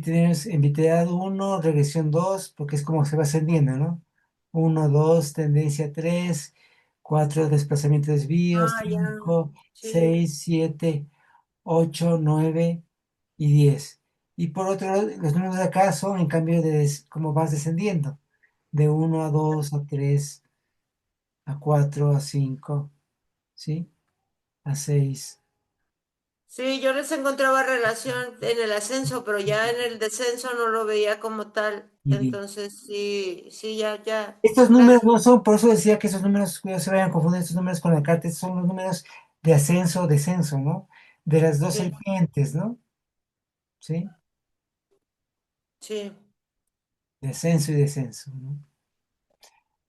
tienes envidiedad 1, regresión 2 porque es como se va ascendiendo, ¿no? Uno 2 tendencia 3 4 desplazamiento desvío, Ah, ya, 5 sí. 6 7 8 9 y 10. Y por otro lado, los números de acá son en cambio de cómo vas descendiendo, de 1 a 2 a 3 a 4 a 5, ¿sí? A 6. Sí, yo les encontraba relación en el ascenso, pero ya en el descenso no lo veía como tal. Y Entonces, sí, sí, ya, estos números gracias. no son, por eso decía que esos números, que no se vayan a confundir estos números con la carta, estos son los números de ascenso o descenso, ¿no? De las dos Sí, serpientes, ¿no? ¿Sí? sí, Descenso y descenso, ¿no?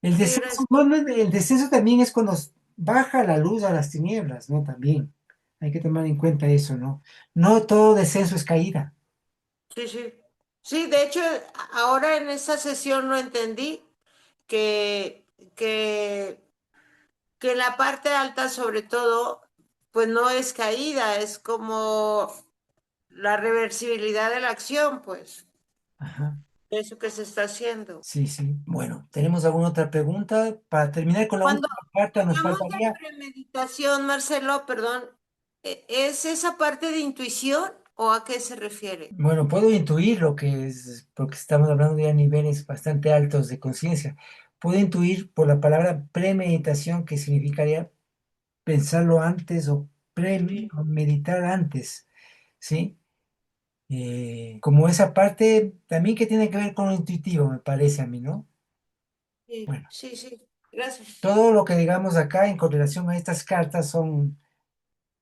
El sí, descenso, gracias. el descenso también es cuando baja la luz a las tinieblas, ¿no? También hay que tomar en cuenta eso, ¿no? No todo descenso es caída. Sí, sí. Sí, de hecho, ahora en esta sesión lo entendí, que, que, que la parte alta, sobre todo, pues no es caída, es como la reversibilidad de la acción, pues, Ajá. eso que se está haciendo. Sí, sí. Bueno, ¿tenemos alguna otra pregunta? Para terminar con la Cuando última carta, nos hablamos de faltaría. premeditación, Marcelo, perdón, ¿es esa parte de intuición o a qué se refiere? Bueno, puedo intuir lo que es, porque estamos hablando de niveles bastante altos de conciencia. Puedo intuir por la palabra premeditación, que significaría pensarlo antes o Sí, o meditar antes, ¿sí? Como esa parte también que tiene que ver con lo intuitivo, me parece a mí, ¿no? sí, Bueno, sí, sí, gracias. todo lo que digamos acá en correlación a estas cartas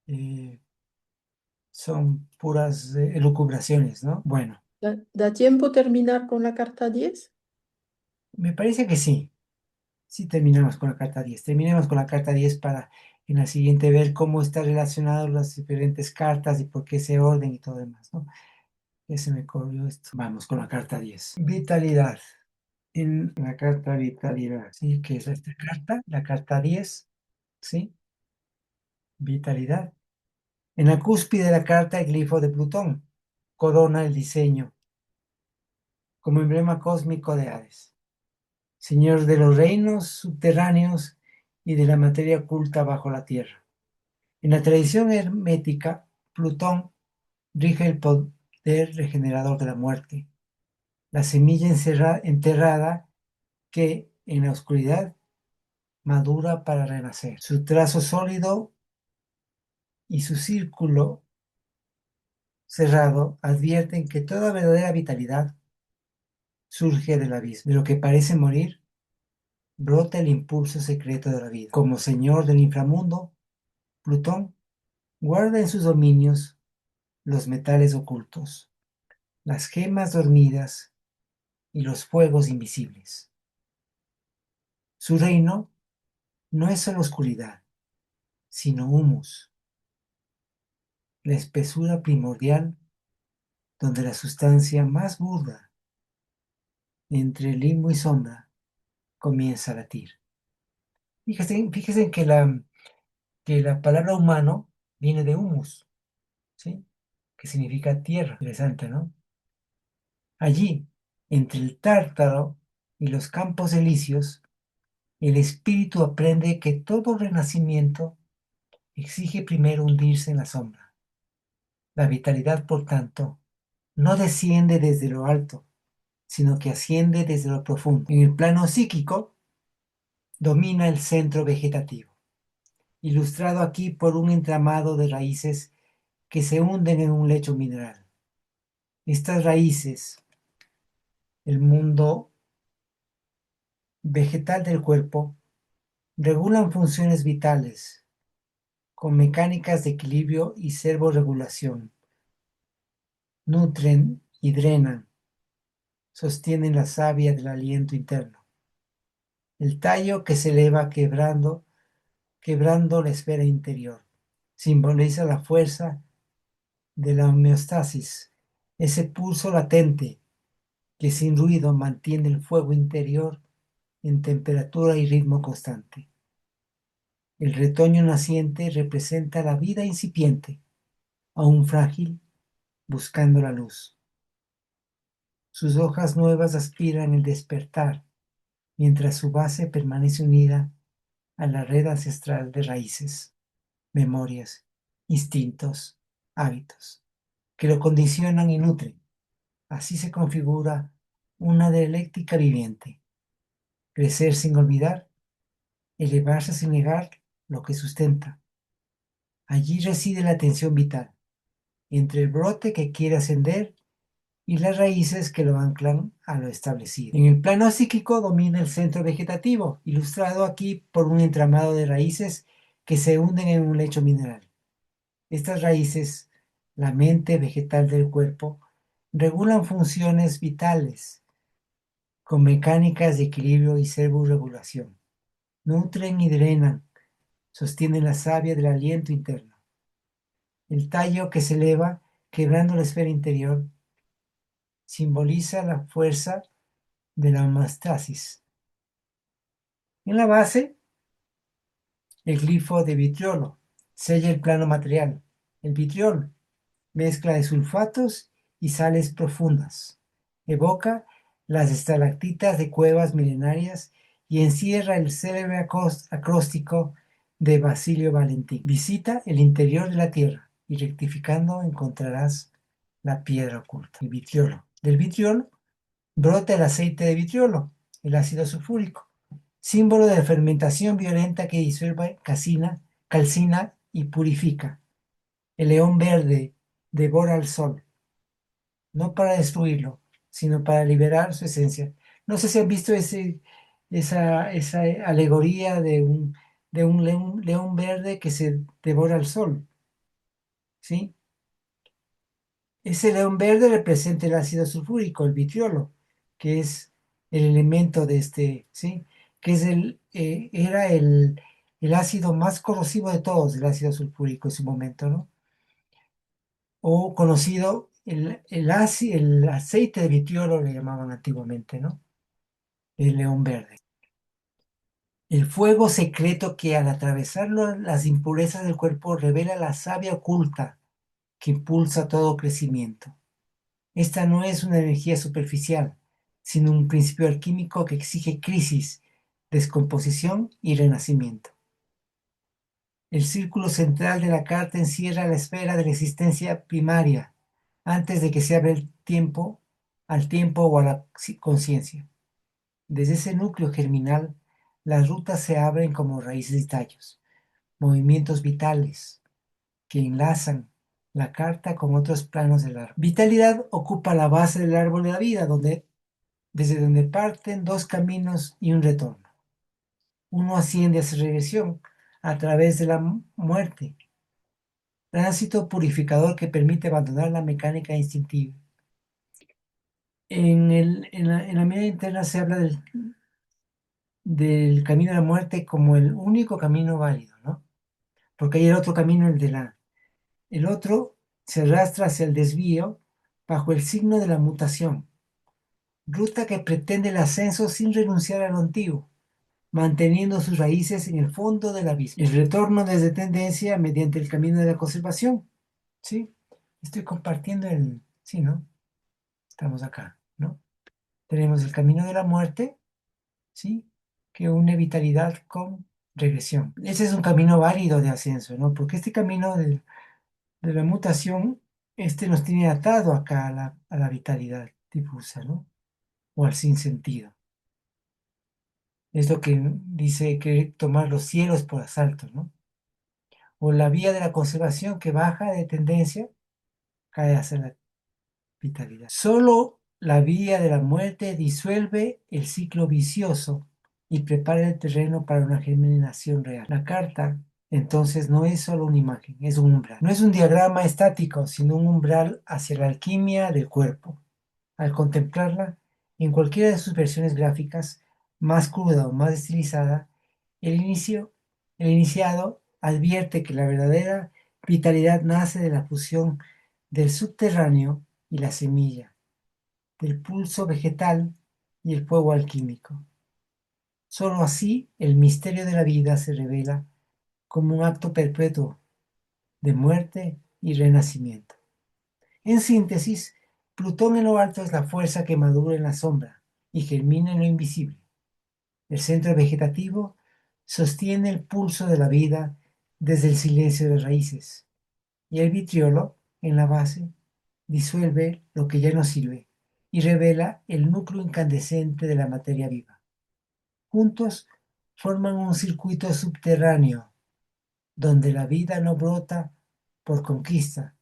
eh, son puras elucubraciones, ¿no? Bueno, ¿Da tiempo terminar con la carta 10? me parece que sí. Sí, terminamos con la carta 10. Terminemos con la carta 10 para en la siguiente ver cómo están relacionadas las diferentes cartas y por qué ese orden y todo demás, ¿no? Ya se me corrió esto. Vamos con la carta 10. Vitalidad. En la carta vitalidad, ¿sí? ¿Qué es esta carta? La carta 10, ¿sí? Vitalidad. En la cúspide de la carta, el glifo de Plutón corona el diseño como emblema cósmico de Hades, señor de los reinos subterráneos y de la materia oculta bajo la tierra. En la tradición hermética, Plutón rige el poder regenerador de la muerte, la semilla enterrada que en la oscuridad madura para renacer. Su trazo sólido y su círculo cerrado advierten que toda verdadera vitalidad surge del abismo. De lo que parece morir, brota el impulso secreto de la vida. Como señor del inframundo, Plutón guarda en sus dominios los metales ocultos, las gemas dormidas y los fuegos invisibles. Su reino no es solo oscuridad, sino humus, la espesura primordial donde la sustancia más burda entre limbo y sombra comienza a latir. Fíjese que la palabra humano viene de humus, ¿sí? Que significa tierra. Interesante, ¿no? Allí, entre el Tártaro y los campos elíseos, el espíritu aprende que todo renacimiento exige primero hundirse en la sombra. La vitalidad, por tanto, no desciende desde lo alto, sino que asciende desde lo profundo. En el plano psíquico, domina el centro vegetativo, ilustrado aquí por un entramado de raíces que se hunden en un lecho mineral. Estas raíces, el mundo vegetal del cuerpo, regulan funciones vitales con mecánicas de equilibrio y servorregulación. Nutren y drenan, sostienen la savia del aliento interno. El tallo que se eleva quebrando la esfera interior. Simboliza la fuerza de la homeostasis, ese pulso latente que sin ruido mantiene el fuego interior en temperatura y ritmo constante. El retoño naciente representa la vida incipiente, aún frágil, buscando la luz. Sus hojas nuevas aspiran el despertar, mientras su base permanece unida a la red ancestral de raíces, memorias, instintos, hábitos, que lo condicionan y nutren. Así se configura una dialéctica viviente. Crecer sin olvidar, elevarse sin negar lo que sustenta. Allí reside la tensión vital, entre el brote que quiere ascender y las raíces que lo anclan a lo establecido. En el plano psíquico domina el centro vegetativo, ilustrado aquí por un entramado de raíces que se hunden en un lecho mineral. Estas raíces, la mente vegetal del cuerpo, regulan funciones vitales con mecánicas de equilibrio y servorregulación. Nutren y drenan, sostienen la savia del aliento interno. El tallo que se eleva, quebrando la esfera interior, simboliza la fuerza de la homeostasis. En la base, el glifo de vitriolo sella el plano material. El vitriol, mezcla de sulfatos y sales profundas, evoca las estalactitas de cuevas milenarias y encierra el célebre acróstico de Basilio Valentín. Visita el interior de la tierra y rectificando encontrarás la piedra oculta, el vitriolo. Del vitriolo brota el aceite de vitriolo, el ácido sulfúrico, símbolo de la fermentación violenta que disuelve, calcina y purifica. El león verde devora al sol, no para destruirlo, sino para liberar su esencia. No sé si han visto esa alegoría de un león verde que se devora al sol, ¿sí? Ese león verde representa el ácido sulfúrico, el vitriolo, que es el elemento de este, ¿sí? Que es era el ácido más corrosivo de todos, el ácido sulfúrico en su momento, ¿no? O conocido, el aceite de vitriolo le llamaban antiguamente, ¿no? El león verde. El fuego secreto que al atravesar las impurezas del cuerpo revela la savia oculta que impulsa todo crecimiento. Esta no es una energía superficial, sino un principio alquímico que exige crisis, descomposición y renacimiento. El círculo central de la carta encierra la esfera de la existencia primaria, antes de que se abra el tiempo, al tiempo o a la conciencia. Desde ese núcleo germinal, las rutas se abren como raíces y tallos, movimientos vitales que enlazan la carta con otros planos del árbol. Vitalidad ocupa la base del árbol de la vida, desde donde parten dos caminos y un retorno. Uno asciende hacia regresión a través de la muerte, tránsito purificador que permite abandonar la mecánica instintiva. En la mirada interna se habla del camino de la muerte como el único camino válido, ¿no? Porque hay el otro camino, el otro se arrastra hacia el desvío bajo el signo de la mutación, ruta que pretende el ascenso sin renunciar a lo antiguo, manteniendo sus raíces en el fondo del abismo. El retorno desde tendencia mediante el camino de la conservación, ¿sí? Estoy compartiendo sí, ¿no? Estamos acá, ¿no? Tenemos el camino de la muerte, ¿sí? Que une vitalidad con regresión. Ese es un camino válido de ascenso, ¿no? Porque este camino de la mutación, nos tiene atado acá a la vitalidad difusa, ¿no? O al sinsentido. Es lo que dice que tomar los cielos por asalto, ¿no? O la vía de la conservación que baja de tendencia, cae hacia la vitalidad. Solo la vía de la muerte disuelve el ciclo vicioso y prepara el terreno para una germinación real. La carta, entonces, no es solo una imagen, es un umbral. No es un diagrama estático, sino un umbral hacia la alquimia del cuerpo. Al contemplarla, en cualquiera de sus versiones gráficas, más cruda o más estilizada, el iniciado advierte que la verdadera vitalidad nace de la fusión del subterráneo y la semilla, del pulso vegetal y el fuego alquímico. Solo así el misterio de la vida se revela como un acto perpetuo de muerte y renacimiento. En síntesis, Plutón en lo alto es la fuerza que madura en la sombra y germina en lo invisible. El centro vegetativo sostiene el pulso de la vida desde el silencio de las raíces, y el vitriolo, en la base, disuelve lo que ya no sirve y revela el núcleo incandescente de la materia viva. Juntos forman un circuito subterráneo donde la vida no brota por conquista,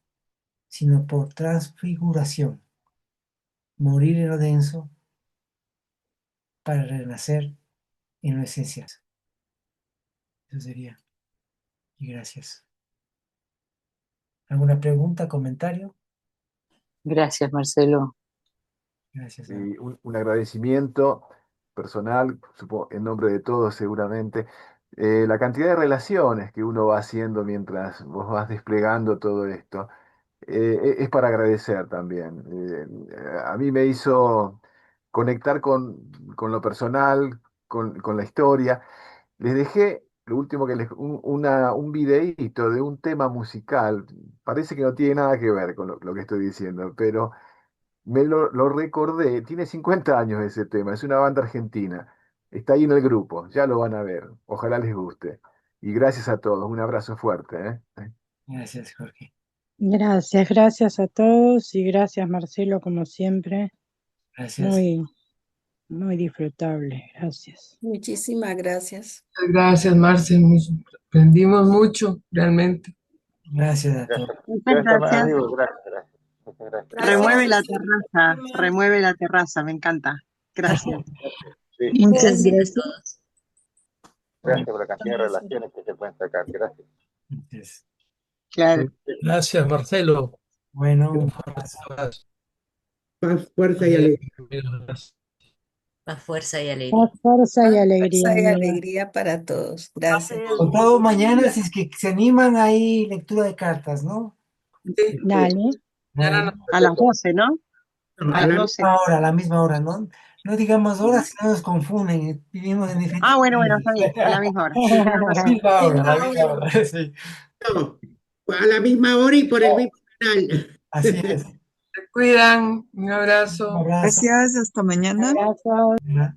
sino por transfiguración. Morir en lo denso para renacer en lo esencial. Eso sería. Y gracias. ¿Alguna pregunta, comentario? Gracias, Marcelo. Gracias. Y un agradecimiento personal, en nombre de todos seguramente, la cantidad de relaciones que uno va haciendo mientras vos vas desplegando todo esto, es para agradecer también. A mí me hizo conectar con lo personal, con la historia. Les dejé, lo último que un videíto de un tema musical. Parece que no tiene nada que ver con lo que estoy diciendo, pero lo recordé. Tiene 50 años ese tema, es una banda argentina. Está ahí en el grupo, ya lo van a ver. Ojalá les guste. Y gracias a todos, un abrazo fuerte, ¿eh? Gracias, Jorge. Gracias a todos y gracias, Marcelo, como siempre. Gracias. Muy disfrutable, gracias. Muchísimas gracias. Gracias, Marce. Aprendimos mucho, realmente. Gracias a todos. Muchas gracias. Amigos, gracias. Muchas gracias. Remueve la terraza, remueve la terraza, me encanta. Gracias. Sí. Muchas Gracias a gracias. todos. Gracias por la cantidad de Gracias. relaciones que se pueden sacar. Gracias. Gracias. Claro. Gracias, Marcelo. Bueno, Un un fuerte abrazo. abrazo. Paz, fuerza y alegría. Más fuerza y alegría. Más fuerza y Más alegría, fuerza y amiga. alegría para todos. Gracias. Con todo mañana, si es que se animan, hay lectura de cartas, ¿no? Sí. Dale. Bueno, A las 12, ¿no? A las 12. a la misma hora, ¿no? No digamos horas, si no nos confunden. Vivimos en diferentes Ah, bueno, países. está bien, a la misma hora. La misma hora, la misma hora, sí. No, a la misma hora y por el mismo canal. Así es. Se cuidan. Un Un abrazo. abrazo. Gracias, hasta mañana. Abrazo. Ya.